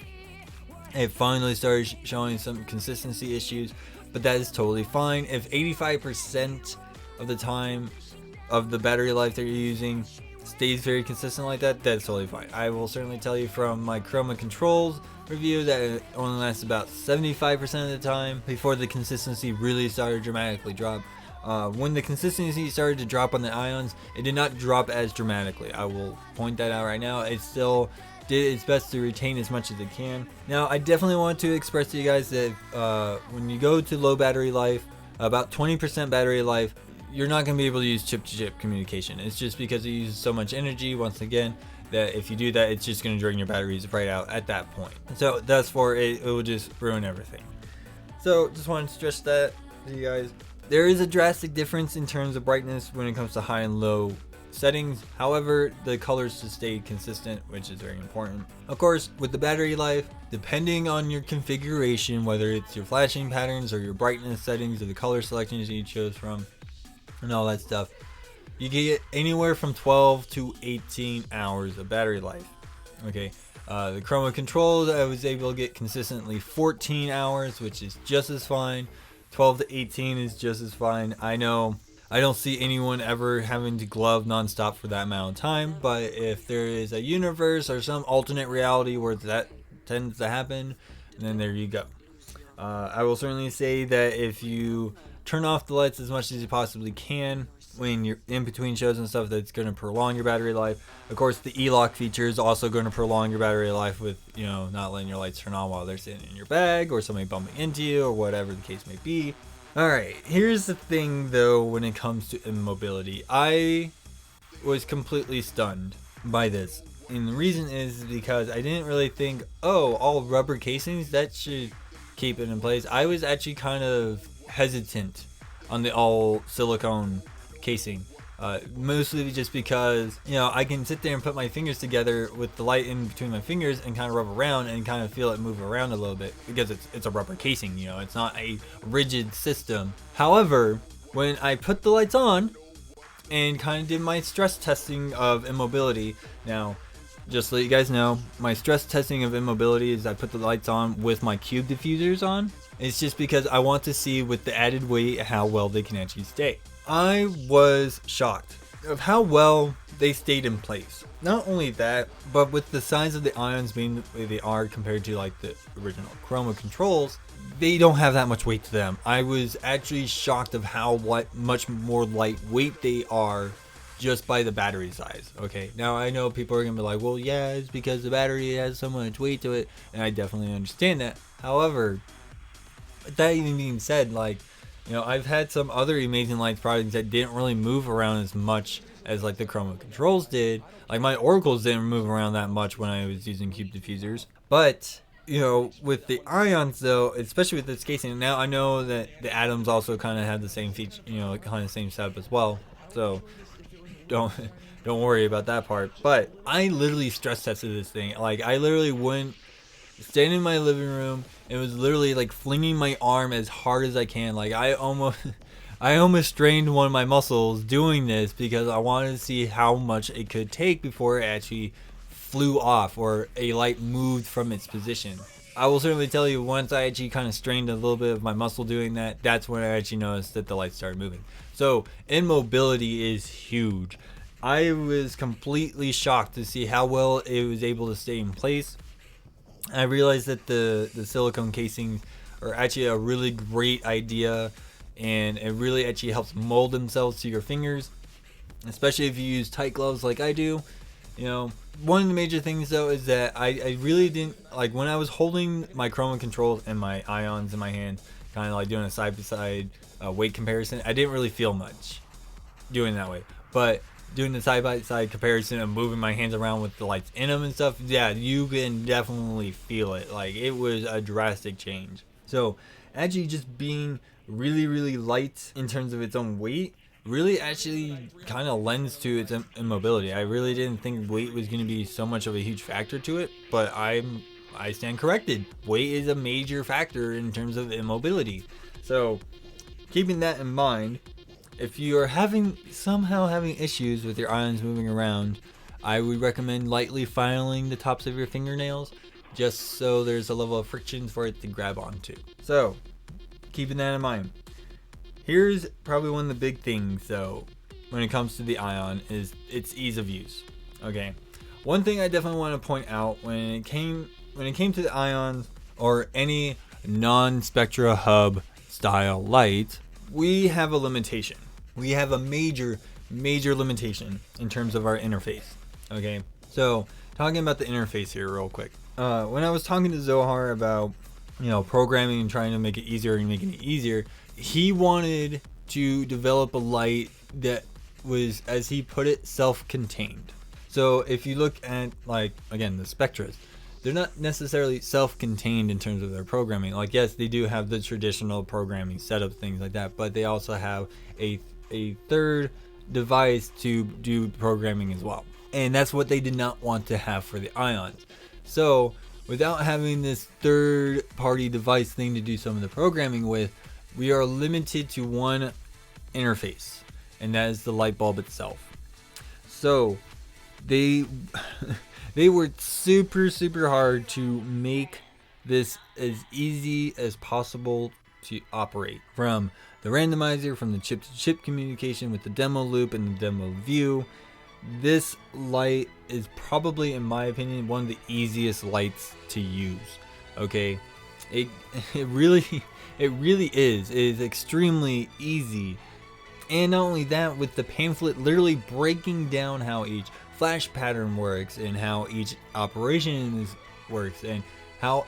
A: it finally started showing some consistency issues, but that is totally fine. If 85% of the time of the battery life that you're using stays very consistent like that, that's totally fine. I will certainly tell you from my chroma controls review that it only lasts about 75% of the time before the consistency really started to dramatically drop. When the consistency started to drop on the ions, it did not drop as dramatically. I will point that out right now. It still did its best to retain as much as it can. Now, I definitely want to express to you guys that when you go to low battery life, about 20% battery life, you're not going to be able to use chip-to-chip communication. It's just because it uses so much energy, once again, that if you do that, it's just going to drain your batteries right out at that point. So thus for it will just ruin everything. So just wanted to stress that to you guys. There is a drastic difference in terms of brightness when it comes to high and low settings. However, the colors should stay consistent, which is very important. Of course, with the battery life, depending on your configuration, whether it's your flashing patterns or your brightness settings or the color selections you chose from and all that stuff, you get anywhere from 12 to 18 hours of battery life. Okay, the chroma controls, I was able to get consistently 14 hours, which is just as fine. 12 to 18 is just as fine. I know I don't see anyone ever having to glove nonstop for that amount of time, but if there is a universe or some alternate reality where that tends to happen, then there you go. I will certainly say that if you turn off the lights as much as you possibly can when you're in between shows and stuff, that's going to prolong your battery life. Of course, the E-lock feature is also going to prolong your battery life with, you know, not letting your lights turn on while they're sitting in your bag or somebody bumping into you or whatever the case may be. Alright, here's the thing though when it comes to immobility. I was completely stunned by this. And the reason is because I didn't really think, oh, all rubber casings, that should keep it in place. I was actually kind of hesitant on the all silicone casing, mostly just because, you know, I can sit there and put my fingers together with the light in between my fingers and kind of rub around and kind of feel it move around a little bit because it's a rubber casing, you know, it's not a rigid system. However, when I put the lights on and kind of did my stress testing of immobility, now just to let you guys know, my stress testing of immobility is I put the lights on with my cube diffusers on. It's just because I want to see with the added weight how well they can actually stay. I was shocked of how well they stayed in place. Not only that, but with the size of the ions being the way they are compared to like the original chroma controls, they don't have that much weight to them. I was actually shocked of how much more lightweight they are, compared to like the original chroma controls. They don't have that much weight to them. I was actually shocked of how much more lightweight they are compared to like the original chroma controls. They don't have that much weight to them. I was actually shocked of how much more lightweight they are compared to like the original chroma controls. They don't have that much weight to them. I was actually shocked of how just by the battery size. Okay, now I know people are gonna be like, well, yeah, it's because the battery has so much weight to it, and I definitely understand that. However, with that even being said, like, I've had some other Amazing Lights products that didn't really move around as much as like the Chroma controls did. Like my Oracles didn't move around that much when I was using Cube diffusers, but with the ions though, especially with this casing, now I know that the atoms also kind of have the same feature, kind of same setup as well. So don't don't worry about that part. But I literally stress tested this thing. Like I literally went stand in my living room and was literally like flinging my arm as hard as I can. Like I almost strained one of my muscles doing this because I wanted to see how much it could take before it actually flew off or a light moved from its position. I will certainly tell you, once I actually kind of strained a little bit of my muscle doing that, that's when I actually noticed that the light started moving. So immobility is huge. I was completely shocked to see how well it was able to stay in place. I realized that the silicone casings are actually a really great idea, and it really actually helps mold themselves to your fingers, especially if you use tight gloves like I do. One of the major things though is that I really didn't like when I was holding my Chroma controls and my ions in my hand, kind of like doing a side-by-side weight comparison. I didn't really feel much doing that way, but doing the side-by-side comparison and moving my hands around with the lights in them and stuff, yeah, you can definitely feel it. Like it was a drastic change. So actually just being really, really light in terms of its own weight really actually kind of lends to its immobility. I really didn't think weight was going to be so much of a huge factor to it, but I stand corrected. Weight is a major factor in terms of immobility. So keeping that in mind, if you are somehow having issues with your ions moving around, I would recommend lightly filing the tops of your fingernails just so there's a level of friction for it to grab onto. So keeping that in mind, here's probably one of the big things though when it comes to the ion is its ease of use. Okay, one thing I definitely want to point out when it came to the ions or any non-spectra hub style light, we have a limitation. We have a major limitation in terms of our interface. Okay, so talking about the interface here real quick. When I was talking to Zohar about programming and trying to make it easier and making it easier, he wanted to develop a light that was, as he put it, self-contained. So if you look at, like, again, the Spectras, they're not necessarily self-contained in terms of their programming. Like, yes, they do have the traditional programming setup, things like that, but they also have a third device to do programming as well. And that's what they did not want to have for the ions. So without having this third-party device thing to do some of the programming with, we are limited to one interface, and that is the light bulb itself. So they worked super hard to make this as easy as possible to operate, from the randomizer, from the chip-to-chip communication with the demo loop and the demo view. This light is probably, in my opinion, one of the easiest lights to use. Okay, it really is. It is extremely easy. And not only that, with the pamphlet literally breaking down how each flash pattern works and how each operation works and how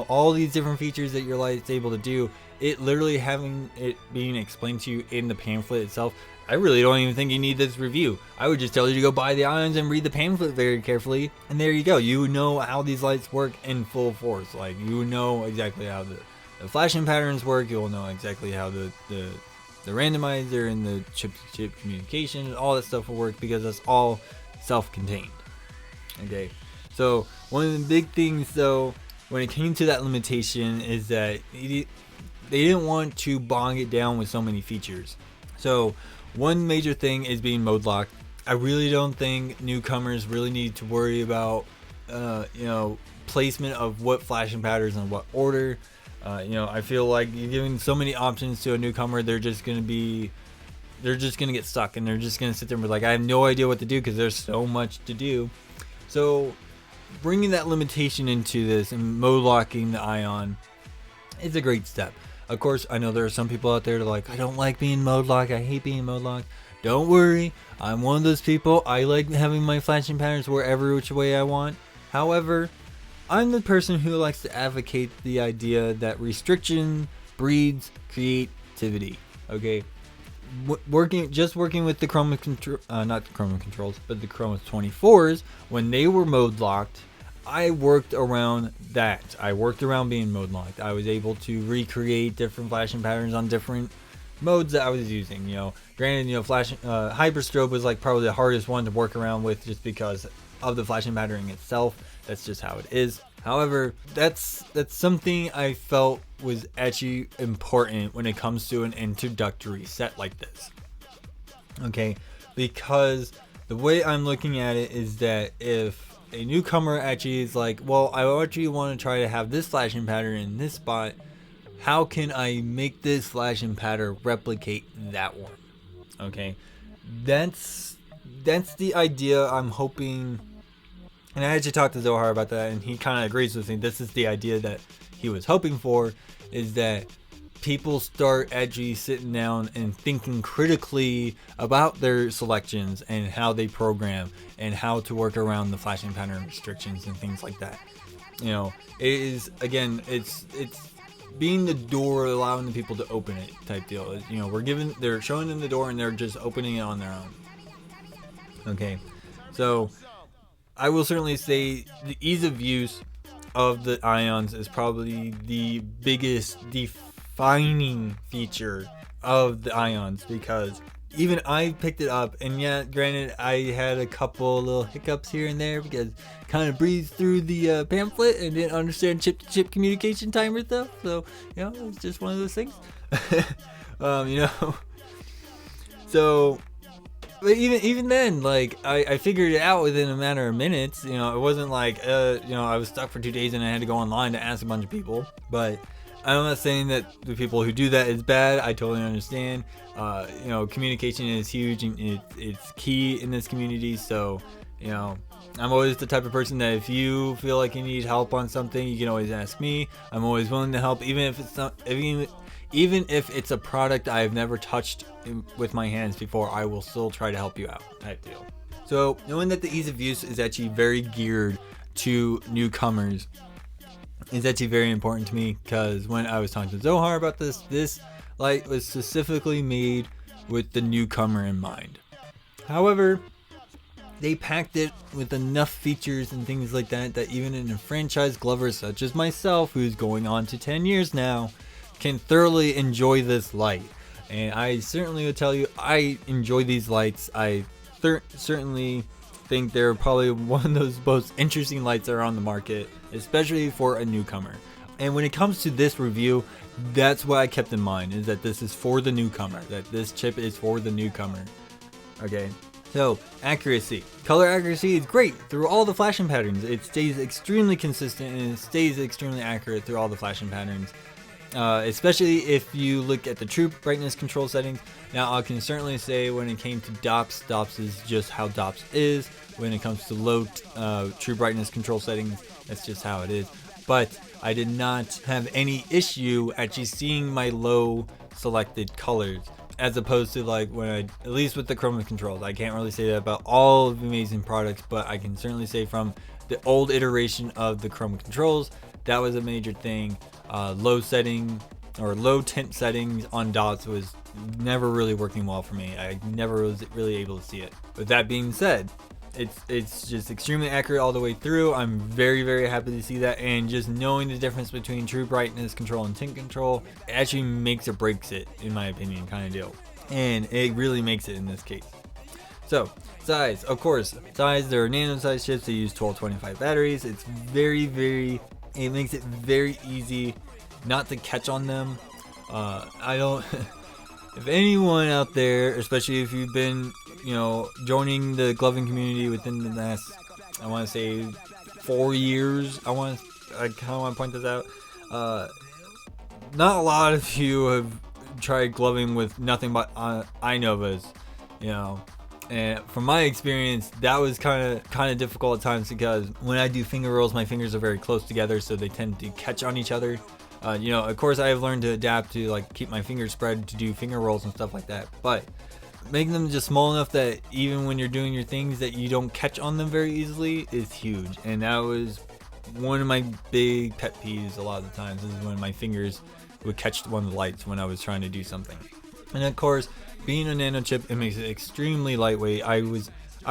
A: all these different features that your light's able to do, it literally having it being explained to you in the pamphlet itself. I really don't even think you need this review. I would just tell you to go buy the ions and read the pamphlet very carefully, and there you go. You know how these lights work in full force. Like, you know exactly how the flashing patterns work. You'll know exactly how the randomizer and the chip-to-chip communication and all that stuff will work, because it's all self-contained. Okay, so one of the big things though when it came to that limitation is that they didn't want to bog it down with so many features. So one major thing is being mode locked. I really don't think newcomers really need to worry about placement of what flashing patterns and what order. I feel like you're giving so many options to a newcomer, they're just gonna get stuck, and they're just gonna sit there and be like, I have no idea what to do because there's so much to do. So bringing that limitation into this and mode locking the ion is a great step. Of course, I know there are some people out there that are like, I don't like being mode locked, I hate being mode locked. Don't worry, I'm one of those people. I like having my flashing patterns wherever which way I want. However, I'm the person who likes to advocate the idea that restriction breeds creativity. Okay, working with the Chroma control, not the Chroma controls, but the Chroma 24s when they were mode locked. I worked around that. I worked around being mode locked. I was able to recreate different flashing patterns on different modes that I was using. Granted, flashing hyper strobe was like probably the hardest one to work around with, just because of the flashing pattern itself. That's just how it is. However, that's something I felt was actually important when it comes to an introductory set like this. Okay, because the way I'm looking at it is that if a newcomer actually is like, well, I actually want to try to have this flashing pattern in this spot, how can I make this flashing pattern replicate that one? Okay, that's the idea I'm hoping. And I actually talked to Zohar about that, and he kind of agrees with me. This is the idea that he was hoping for, is that people start actually sitting down and thinking critically about their selections and how they program and how to work around the flashing pattern restrictions and things like that. It is, again, it's being the door, allowing the people to open it type deal. They're showing them the door and they're just opening it on their own. Okay, so I will certainly say the ease of use of the ions is probably the biggest defining feature of the ions, because even I picked it up, and yeah, granted, I had a couple little hiccups here and there because kind of breezed through the pamphlet and didn't understand chip-to-chip communication timer stuff. So, it's just one of those things. So, but even then, like, I figured it out within a matter of minutes. It wasn't like, I was stuck for 2 days and I had to go online to ask a bunch of people. But I'm not saying that the people who do that is bad. I totally understand. Communication is huge and it's key in this community. So, I'm always the type of person that if you feel like you need help on something, you can always ask me. I'm always willing to help, even if it's not, even if it's a product I've never touched with my hands before. I will still try to help you out, type deal. So knowing that the ease of use is actually very geared to newcomers is actually very important to me, because when I was talking to Zohar about this light was specifically made with the newcomer in mind. However, they packed it with enough features and things like that even an enfranchised glover such as myself, who's going on to 10 years now, can thoroughly enjoy this light. And I certainly would tell you, I enjoy these lights. I certainly think they're probably one of those most interesting lights that are on the market, especially for a newcomer. And when it comes to this review, that's what I kept in mind, is that this is for the newcomer, that this chip is for the newcomer. Okay, so accuracy. Color accuracy is great through all the flashing patterns. It stays extremely consistent and it stays extremely accurate through all the flashing patterns. Especially if you look at the true brightness control settings. Now, I can certainly say when it came to DOPS is just how DOPS is. When it comes to low true brightness control settings, that's just how it is. But I did not have any issue actually seeing my low selected colors, as opposed to like when at least with the chroma controls. I can't really say that about all of the amazing products, but I can certainly say from the old iteration of the chroma controls, that was a major thing. Low setting or low tint settings on dots was never really working well for me. I never was really able to see it. With that being said, it's just extremely accurate all the way through. I'm very, very happy to see that, and just knowing the difference between true brightness control and tint control actually makes or breaks it, in my opinion, kind of deal. And it really makes it in this case. So, size, of course, there are nano size chips. They use 1225 batteries. It's it makes it very easy not to catch on them. If anyone out there, especially if you've been, joining the gloving community within the last, I want to say 4 years, I kind of want to point this out. Not a lot of you have tried gloving with nothing but iNovas, And from my experience, that was kind of difficult at times, because when I do finger rolls, my fingers are very close together, so they tend to catch on each other. Of course, I have learned to adapt to keep my fingers spread to do finger rolls and stuff like that. But making them just small enough that even when you're doing your things that you don't catch on them very easily is huge. And that was one of my big pet peeves a lot of the times, is when my fingers would catch one of the lights when I was trying to do something. And of course, being a nano chip, it makes it extremely lightweight. I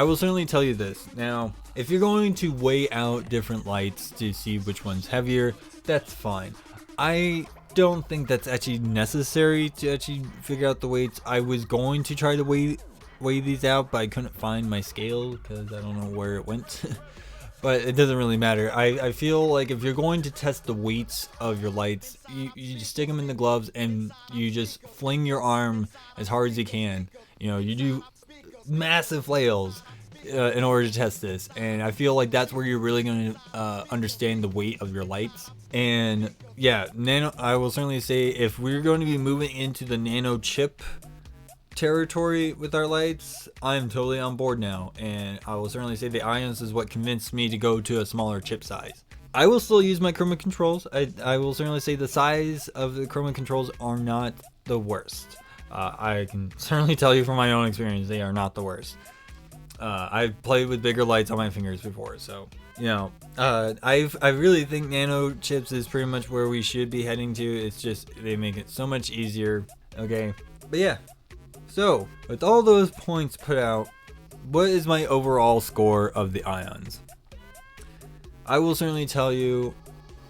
A: will certainly tell you this. Now, if you're going to weigh out different lights to see which one's heavier, that's fine. I don't think that's actually necessary to actually figure out the weights. I was going to try to weigh these out, but I couldn't find my scale because I don't know where it went. But it doesn't really matter. I feel like if you're going to test the weights of your lights, you just stick them in the gloves and you just fling your arm as hard as you can. You know, you do massive flails in order to test this, and I feel like that's where you're really going to understand the weight of your lights. And yeah, I will certainly say, if we're going to be moving into the nano chip territory with our lights, I'm totally on board now, and I will certainly say the ions is what convinced me to go to a smaller chip size. I will still use my chroma controls. I will certainly say the size of the chroma controls are not the worst. I can certainly tell you from my own experience, they are not the worst. I've played with bigger lights on my fingers before, so you know, I really think nano chips is pretty much where we should be heading to. It's just they make it so much easier. Okay, but yeah. So with all those points put out, what is my overall score of the ions? I will certainly tell you,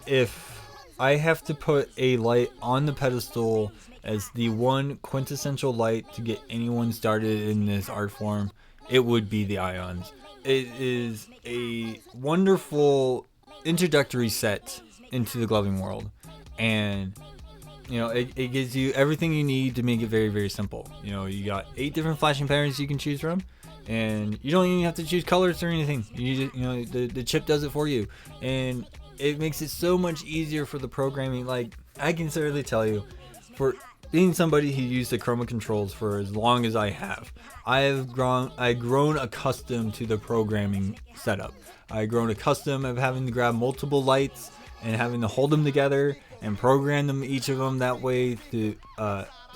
A: if I have to put a light on the pedestal as the one quintessential light to get anyone started in this art form, it would be the ions. It is a wonderful introductory set into the gloving world, and you know, it gives you everything you need to make it very, very simple. You know, you got 8 different flashing patterns you can choose from, and you don't even have to choose colors or anything. You know, the chip does it for you, and it makes it so much easier for the programming. Like, I can certainly tell you, for being somebody who used the chroma controls for as long as I have, I've grown accustomed to the programming setup. I've grown accustomed of having to grab multiple lights and having to hold them together and program them, each of them, that way to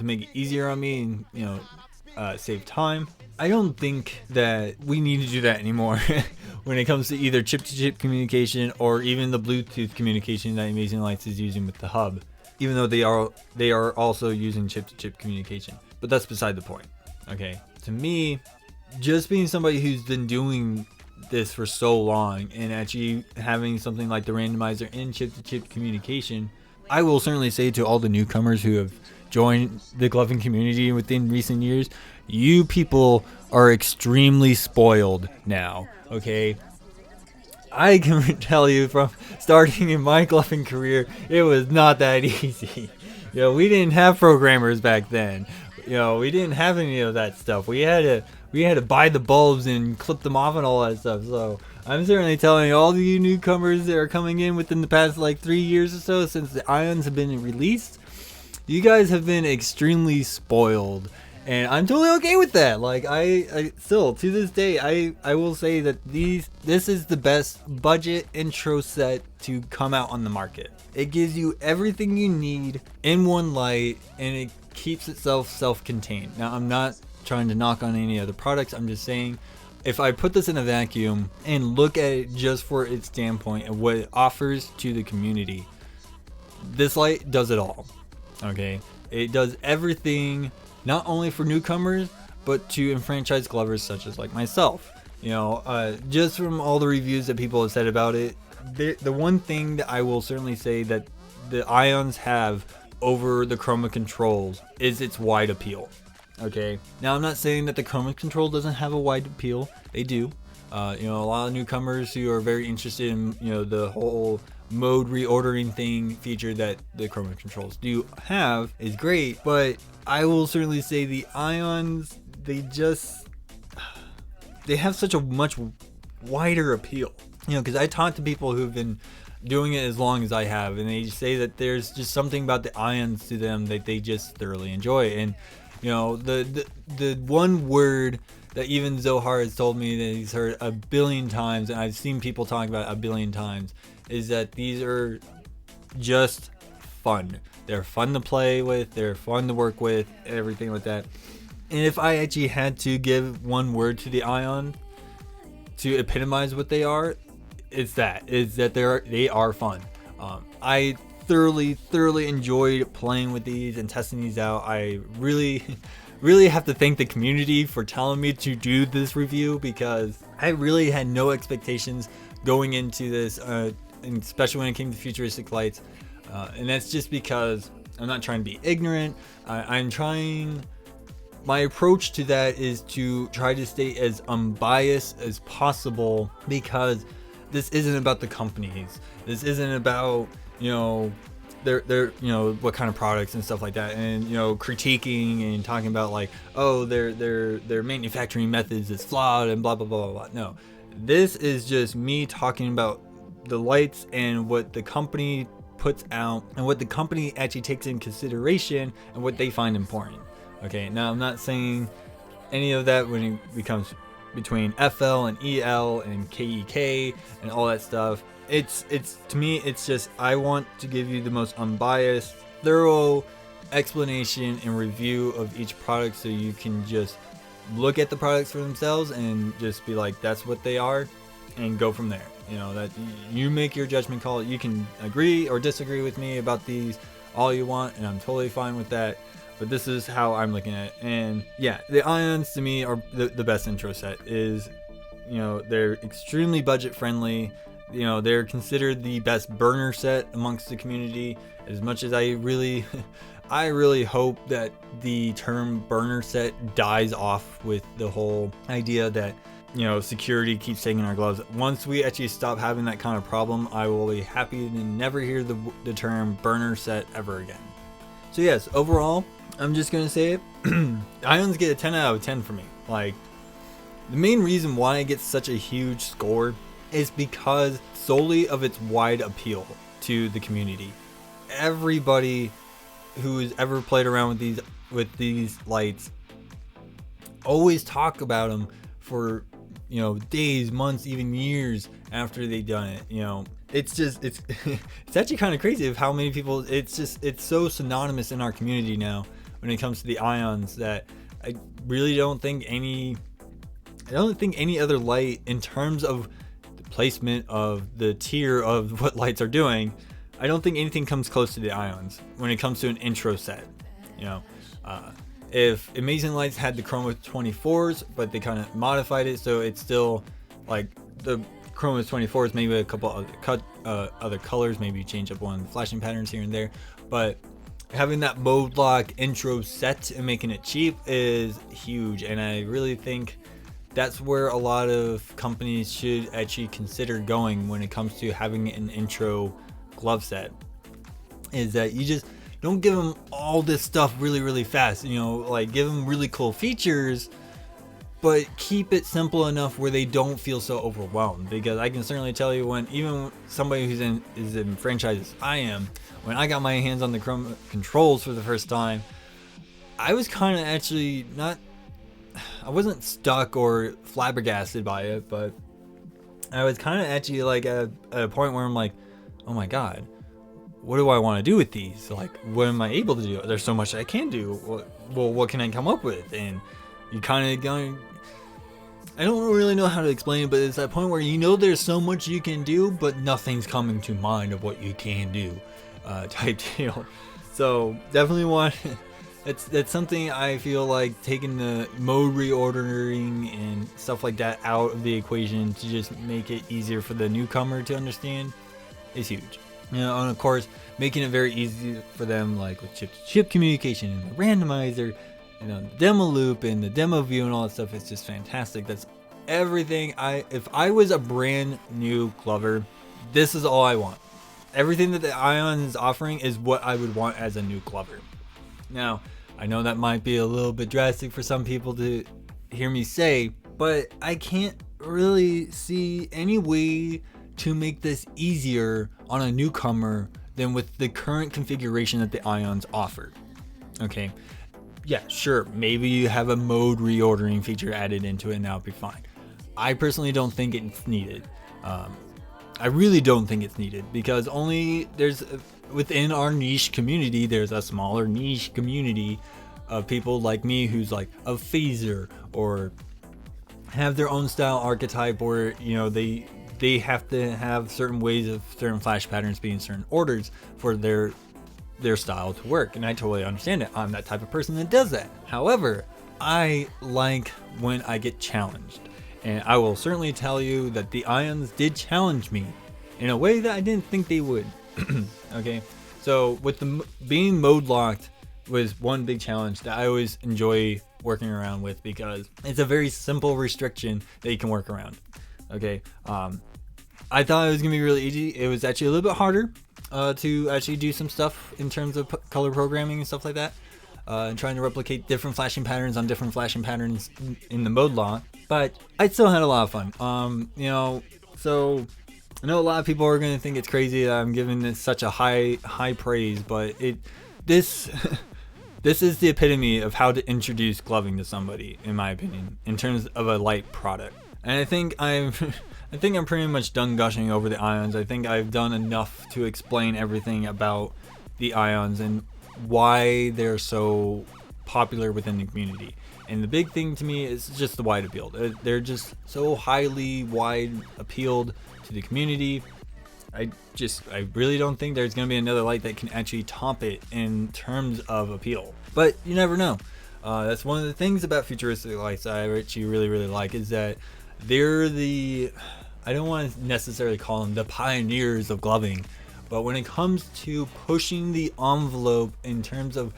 A: make it easier on me and, you know, save time. I don't think that we need to do that anymore when it comes to either chip-to-chip communication or even the Bluetooth communication that Amazing Lights is using with the hub, even though they are also using chip-to-chip communication. But that's beside the point. Okay, to me, just being somebody who's been doing this for so long and actually having something like the randomizer in chip-to-chip communication, I will certainly say to all the newcomers who have joined the gloving community within recent years, you people are extremely spoiled now. Okay, I can tell you from starting in my gloving career, it was not that easy. You know, we didn't have programmers back then. You know, we didn't have any of that stuff. We had to buy the bulbs and clip them off and all that stuff. So I'm certainly telling all of you newcomers that are coming in within the past like 3 years or so since the ions have been released, you guys have been extremely spoiled, and I'm totally okay with that. Like, I still to this day I will say that this is the best budget intro set to come out on the market. It gives you everything you need in one light, and it keeps itself self-contained. Now, I'm not trying to knock on any other products. I'm just saying, if I put this in a vacuum and look at it just for its standpoint of what it offers to the community, this light does it all. Okay, it does everything, not only for newcomers, but to enfranchised glovers such as like myself. You know, just from all the reviews that people have said about it, the one thing that I will certainly say that the ions have over the chroma controls is its wide appeal. Okay, now I'm not saying that the chroma control doesn't have a wide appeal. They do. You know, a lot of newcomers who are very interested in, you know, the whole mode reordering thing feature that the chroma controls do have is great, but I will certainly say the ions, they have such a much wider appeal. You know, because I talk to people who've been doing it as long as I have, and they say that there's just something about the ions to them that they just thoroughly enjoy. And you know, the one word that even Zohar has told me that he's heard a billion times, and I've seen people talk about it a billion times, is that these are just fun. They're fun to play with, they're fun to work with, everything like that. And if I actually had to give one word to the Ion to epitomize what they are, is that they are fun. I thoroughly enjoyed playing with these and testing these out. I really have to thank the community for telling me to do this review, because I really had no expectations going into this, and especially when it came to futuristic lights. And that's just because I'm not trying to be ignorant. I'm trying. My approach to that is to try to stay as unbiased as possible, because this isn't about the companies. This isn't about, their what kind of products and stuff like that, and critiquing and talking about like, oh, their manufacturing methods is flawed and blah blah blah blah blah. No, this is just me talking about the lights and what the company puts out and what the company actually takes in consideration and what they find important. Okay, now I'm not saying any of that when it becomes between FL and EL and KEK and all that stuff. It's to me, it's just, I want to give you the most unbiased, thorough explanation and review of each product, so you can just look at the products for themselves and just be like, that's what they are, and go from there. That you make your judgment call. You can agree or disagree with me about these all you want, and I'm totally fine with that. But this is how I'm looking at it. And yeah, the Ions to me are the best intro set. Is, they're extremely budget friendly. They're considered the best burner set amongst the community. As much as I really hope that the term burner set dies off with the whole idea that, security keeps taking our gloves. Once we actually stop having that kind of problem, I will be happy to never hear the term burner set ever again. So yes, overall, I'm just going to say it. Ions get a 10 out of 10 for me. Like, the main reason why it gets such a huge score is because solely of its wide appeal to the community. Everybody who's ever played around with these lights always talk about them for, days, months, even years after they've done it. It's it's actually kind of crazy of how many people, it's so synonymous in our community now when it comes to the Ions, that I really don't think any other light, in terms of the placement of the tier of what lights are doing, I don't think anything comes close to the Ions when it comes to an intro set. If Amazing Lights had the Chroma 24s, but they kind of modified it so it's still like the Chroma 24s, maybe a couple other colors, maybe change up one of the flashing patterns here and there, but having that mode lock intro set and making it cheap is huge. And I really think that's where a lot of companies should actually consider going when it comes to having an intro glove set, is that you just don't give them all this stuff really fast, like give them really cool features, but keep it simple enough where they don't feel so overwhelmed. Because I can certainly tell you, when even somebody is in franchises I am, when I got my hands on the Chroma controls for the first time, I was kind of actually I wasn't stuck or flabbergasted by it, but I was kind of actually like at a point where I'm like, oh my god, what do I want to do with these? Like, what am I able to do? There's so much I can do. What can I come up with? And you kind of going, I don't really know how to explain it, but it's that point where there's so much you can do, but nothing's coming to mind of what you can do, type deal. So definitely that's something I feel like taking the mode reordering and stuff like that out of the equation to just make it easier for the newcomer to understand is huge. And of course, making it very easy for them, like with chip-to-chip communication and the randomizer, the demo loop and the demo view and all that stuff. It's just fantastic. That's everything. If I was a brand new glover, this is all I want. Everything that the Ion is offering is what I would want as a new glover. Now, I know that might be a little bit drastic for some people to hear me say, but I can't really see any way to make this easier on a newcomer than with the current configuration that the Ions offer. Okay, yeah, sure, maybe you have a mode reordering feature added into it and that'll be fine. I personally don't think it's needed. I really don't think it's needed, because within our niche community, there's a smaller niche community of people like me who's like a phaser or have their own style archetype, or they have to have certain ways of certain flash patterns being certain orders for their style to work. And I totally understand it. I'm that type of person that does that. However, I like when I get challenged, and I will certainly tell you that the ions did challenge me in a way that I didn't think they would. Okay, so with the being mode locked was one big challenge that I always enjoy working around with, because it's a very simple restriction that you can work around. Okay, I thought it was gonna be really easy. It was actually a little bit harder to actually do some stuff in terms of color programming and stuff like that, and trying to replicate different flashing patterns on different flashing patterns in the mode lock. But I still had a lot of fun. So I know a lot of people are going to think it's crazy that I'm giving this such a high praise, but this is the epitome of how to introduce gloving to somebody, in my opinion, in terms of a light product. And I think I'm pretty much done gushing over the ions. I think I've done enough to explain everything about the ions and why they're so popular within the community. And the big thing to me is just the wide appeal. They're just so highly wide appealed to the community. I really don't think there's going to be another light that can actually top it in terms of appeal. But you never know. That's one of the things about futuristic lights that I actually really like, is that they're I don't want to necessarily call them the pioneers of gloving, but when it comes to pushing the envelope in terms of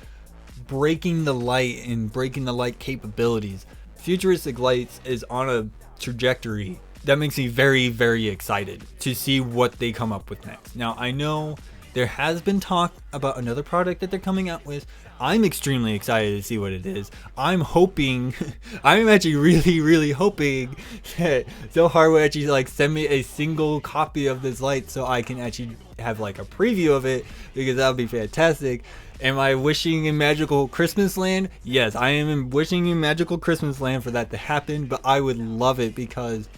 A: breaking the light and breaking the light capabilities, futuristic lights is on a trajectory that makes me very excited to see what they come up with next. Now, I know there has been talk about another product that they're coming out with. I'm extremely excited to see what it is. I'm actually really hoping that Zohar will actually like send me a single copy of this light so I can actually have like a preview of it, because that would be fantastic. Am I wishing in Magical Christmas Land? Yes, I am wishing in Magical Christmas Land for that to happen, but I would love it, because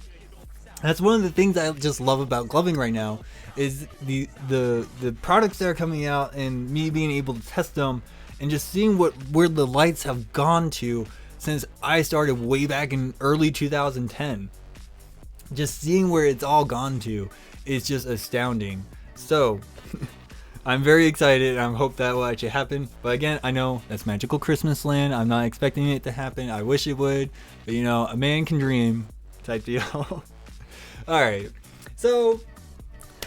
A: that's one of the things I just love about gloving right now, is the products that are coming out and me being able to test them and just seeing where the lights have gone to since I started way back in early 2010. Just seeing where it's all gone to is just astounding. So I'm very excited, and I hope that will actually happen. But again, I know that's Magical Christmas Land. I'm not expecting it to happen. I wish it would, but a man can dream type deal. Alright, so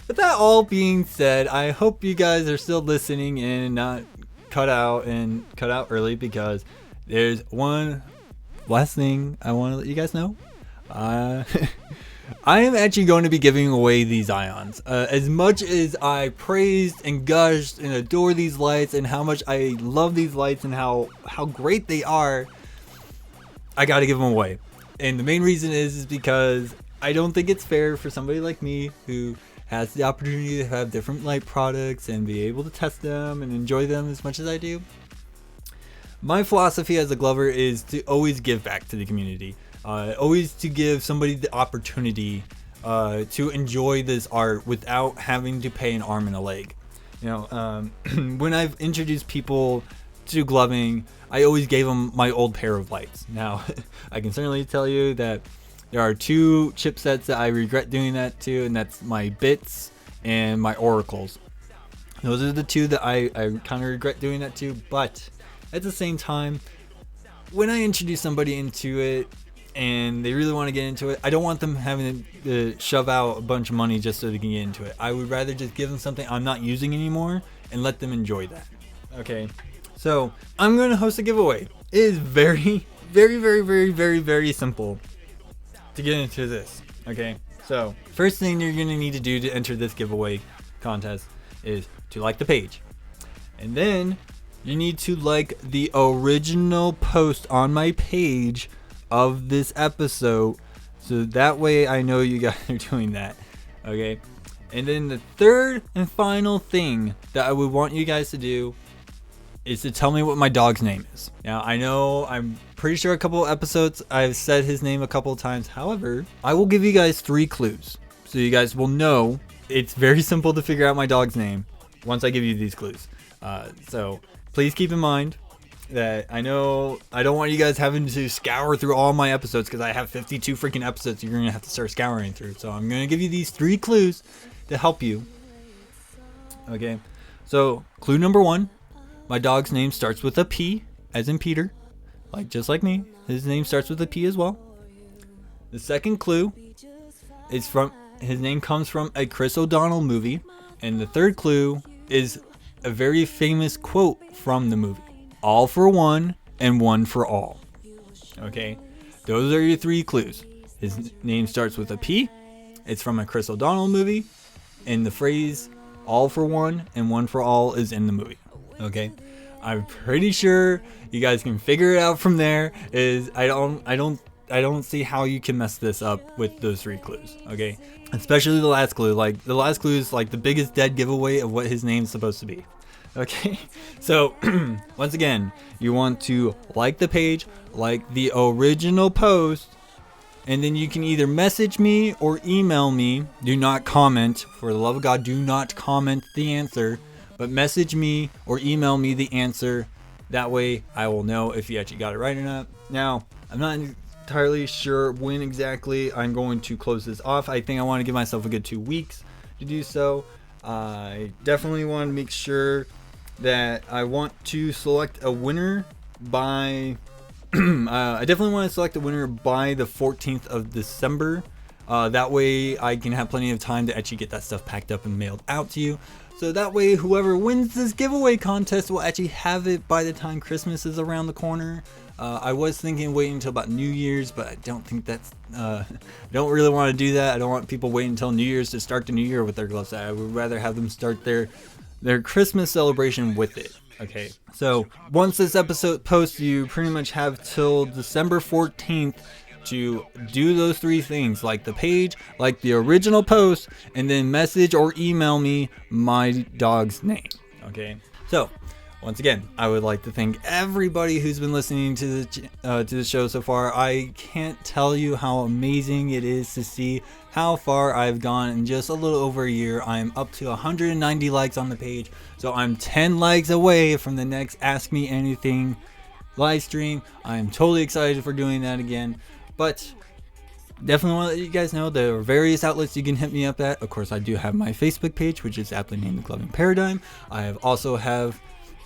A: with that all being said, I hope you guys are still listening and not cut out early, because there's one last thing I want to let you guys know. I am actually going to be giving away these ions. As much as I praised and gushed and adore these lights and how much I love these lights and how great they are, I gotta give them away. And the main reason is because I don't think it's fair for somebody like me who has the opportunity to have different light products and be able to test them and enjoy them as much as I do. My philosophy as a glover is to always give back to the community. Always to give somebody the opportunity to enjoy this art without having to pay an arm and a leg. When I've introduced people to gloving, I always gave them my old pair of lights. Now, I can certainly tell you that there are two chipsets that I regret doing that to, and that's my bits and my oracles. Those are the two that I kind of regret doing that to, but at the same time, when I introduce somebody into it and they really want to get into it, I don't want them having to shove out a bunch of money just so they can get into it. I would rather just give them something I'm not using anymore and let them enjoy that. Okay, so I'm going to host a giveaway. It is very simple to get into this. Okay, so first thing you're going to need to do to enter this giveaway contest is to like the page, and then you need to like the original post on my page of this episode, so that way I know you guys are doing that. Okay, and then the third and final thing that I would want you guys to do is to tell me what my dog's name is. Now, I know I'm pretty sure a couple episodes I've said his name a couple of times. However, I will give you guys 3 clues, so you guys will know. It's very simple to figure out my dog's name once I give you these clues. So please keep in mind, that I know I don't want you guys having to scour through all my episodes, because I have 52 freaking episodes you're going to have to start scouring through. So I'm going to give you these 3 clues to help you. Okay, so clue number 1, my dog's name starts with a P, as in Peter, just like me. His name starts with a P as well. The second clue is his name comes from a Chris O'Donnell movie. And the third clue is a very famous quote from the movie. All for one and one for all. Okay, those are your 3 clues. His name starts with a P. It's from a Chris O'Donnell movie. And the phrase all for one and one for all is in the movie. Okay, I'm pretty sure you guys can figure it out from there. I don't see how you can mess this up with those 3 clues. Okay, especially the last clue. The last clue is the biggest dead giveaway of what his name's supposed to be. Okay, so once again, you want to like the page, like the original post, and then you can either message me or email me. Do not comment. For the love of God, do not comment the answer, but message me or email me the answer. That way I will know if you actually got it right or not. Now, I'm not entirely sure when exactly I'm going to close this off. I think I want to give myself a good 2 weeks to do so. I definitely want to make sure that I want to select a winner by I definitely want to select a winner by the 14th of December. That way I can have plenty of time to actually get that stuff packed up and mailed out to you. So that way whoever wins this giveaway contest will actually have it by the time Christmas is around the corner. I was thinking waiting until about New Year's, but I don't think that's I don't really want to do that. I don't want people waiting until New Year's to start the new year with their gloves. I would rather have them start their Christmas celebration with it. Okay, so once this episode posts, you pretty much have till December 14th to do those 3 things, like the page, like the original post, and then message or email me my dog's name. Okay, so once again, I would like to thank everybody who's been listening to the show so far. I can't tell you how amazing it is to see how far I've gone in just a little over a year. I'm up to 190 likes on the page, so I'm 10 likes away from the next Ask Me Anything live stream. I'm totally excited for doing that again, but definitely want to let you guys know there are various outlets you can hit me up at. Of course, I do have my Facebook page, which is aptly named The Gloving Paradigm. I'm also found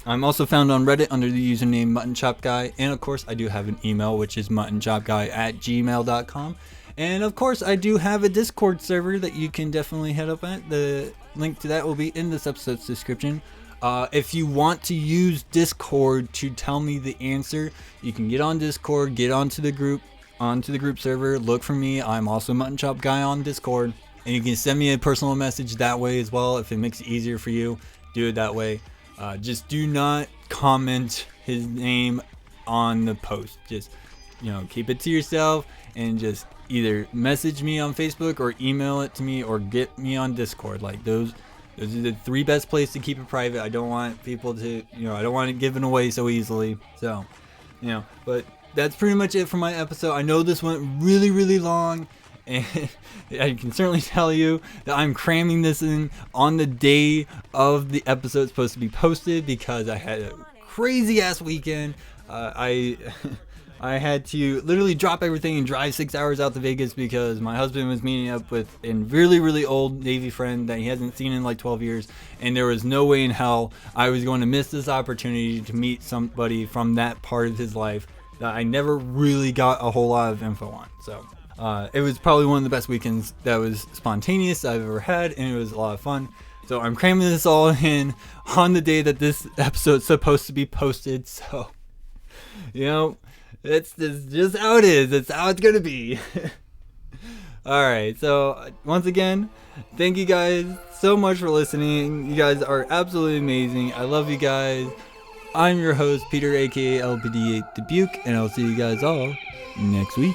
A: on Reddit under the username Mutton Chop Guy, and of course I do have an email, which is muttonchopguy@gmail.com. And of course I do have a Discord server that you can definitely head up at. The link to that will be in this episode's description. If you want to use Discord to tell me the answer, you can get on Discord, get onto the group server, look for me. I'm also Mutton Chop Guy on Discord, and you can send me a personal message that way as well. If it makes it easier for you, do it that way. Just do not comment his name on the post. Just, keep it to yourself, and just either message me on Facebook or email it to me or get me on Discord. Those are the 3 best places to keep it private. I don't want people to, I don't want it given away so easily. So, but that's pretty much it for my episode. I know this went really, really long, and I can certainly tell you that I'm cramming this in on the day of the episode supposed to be posted, because I had a crazy ass weekend. I had to literally drop everything and drive 6 hours out to Vegas because my husband was meeting up with a really, really old Navy friend that he hasn't seen in 12 years. And there was no way in hell I was going to miss this opportunity to meet somebody from that part of his life that I never really got a whole lot of info on. So it was probably one of the best weekends that was spontaneous I've ever had, and it was a lot of fun. So I'm cramming this all in on the day that this episode's supposed to be posted. So, it's just how it is. It's how it's going to be. Alright, so once again, thank you guys so much for listening. You guys are absolutely amazing. I love you guys. I'm your host, Peter, aka LPD8 Dubuque, and I'll see you guys all next week.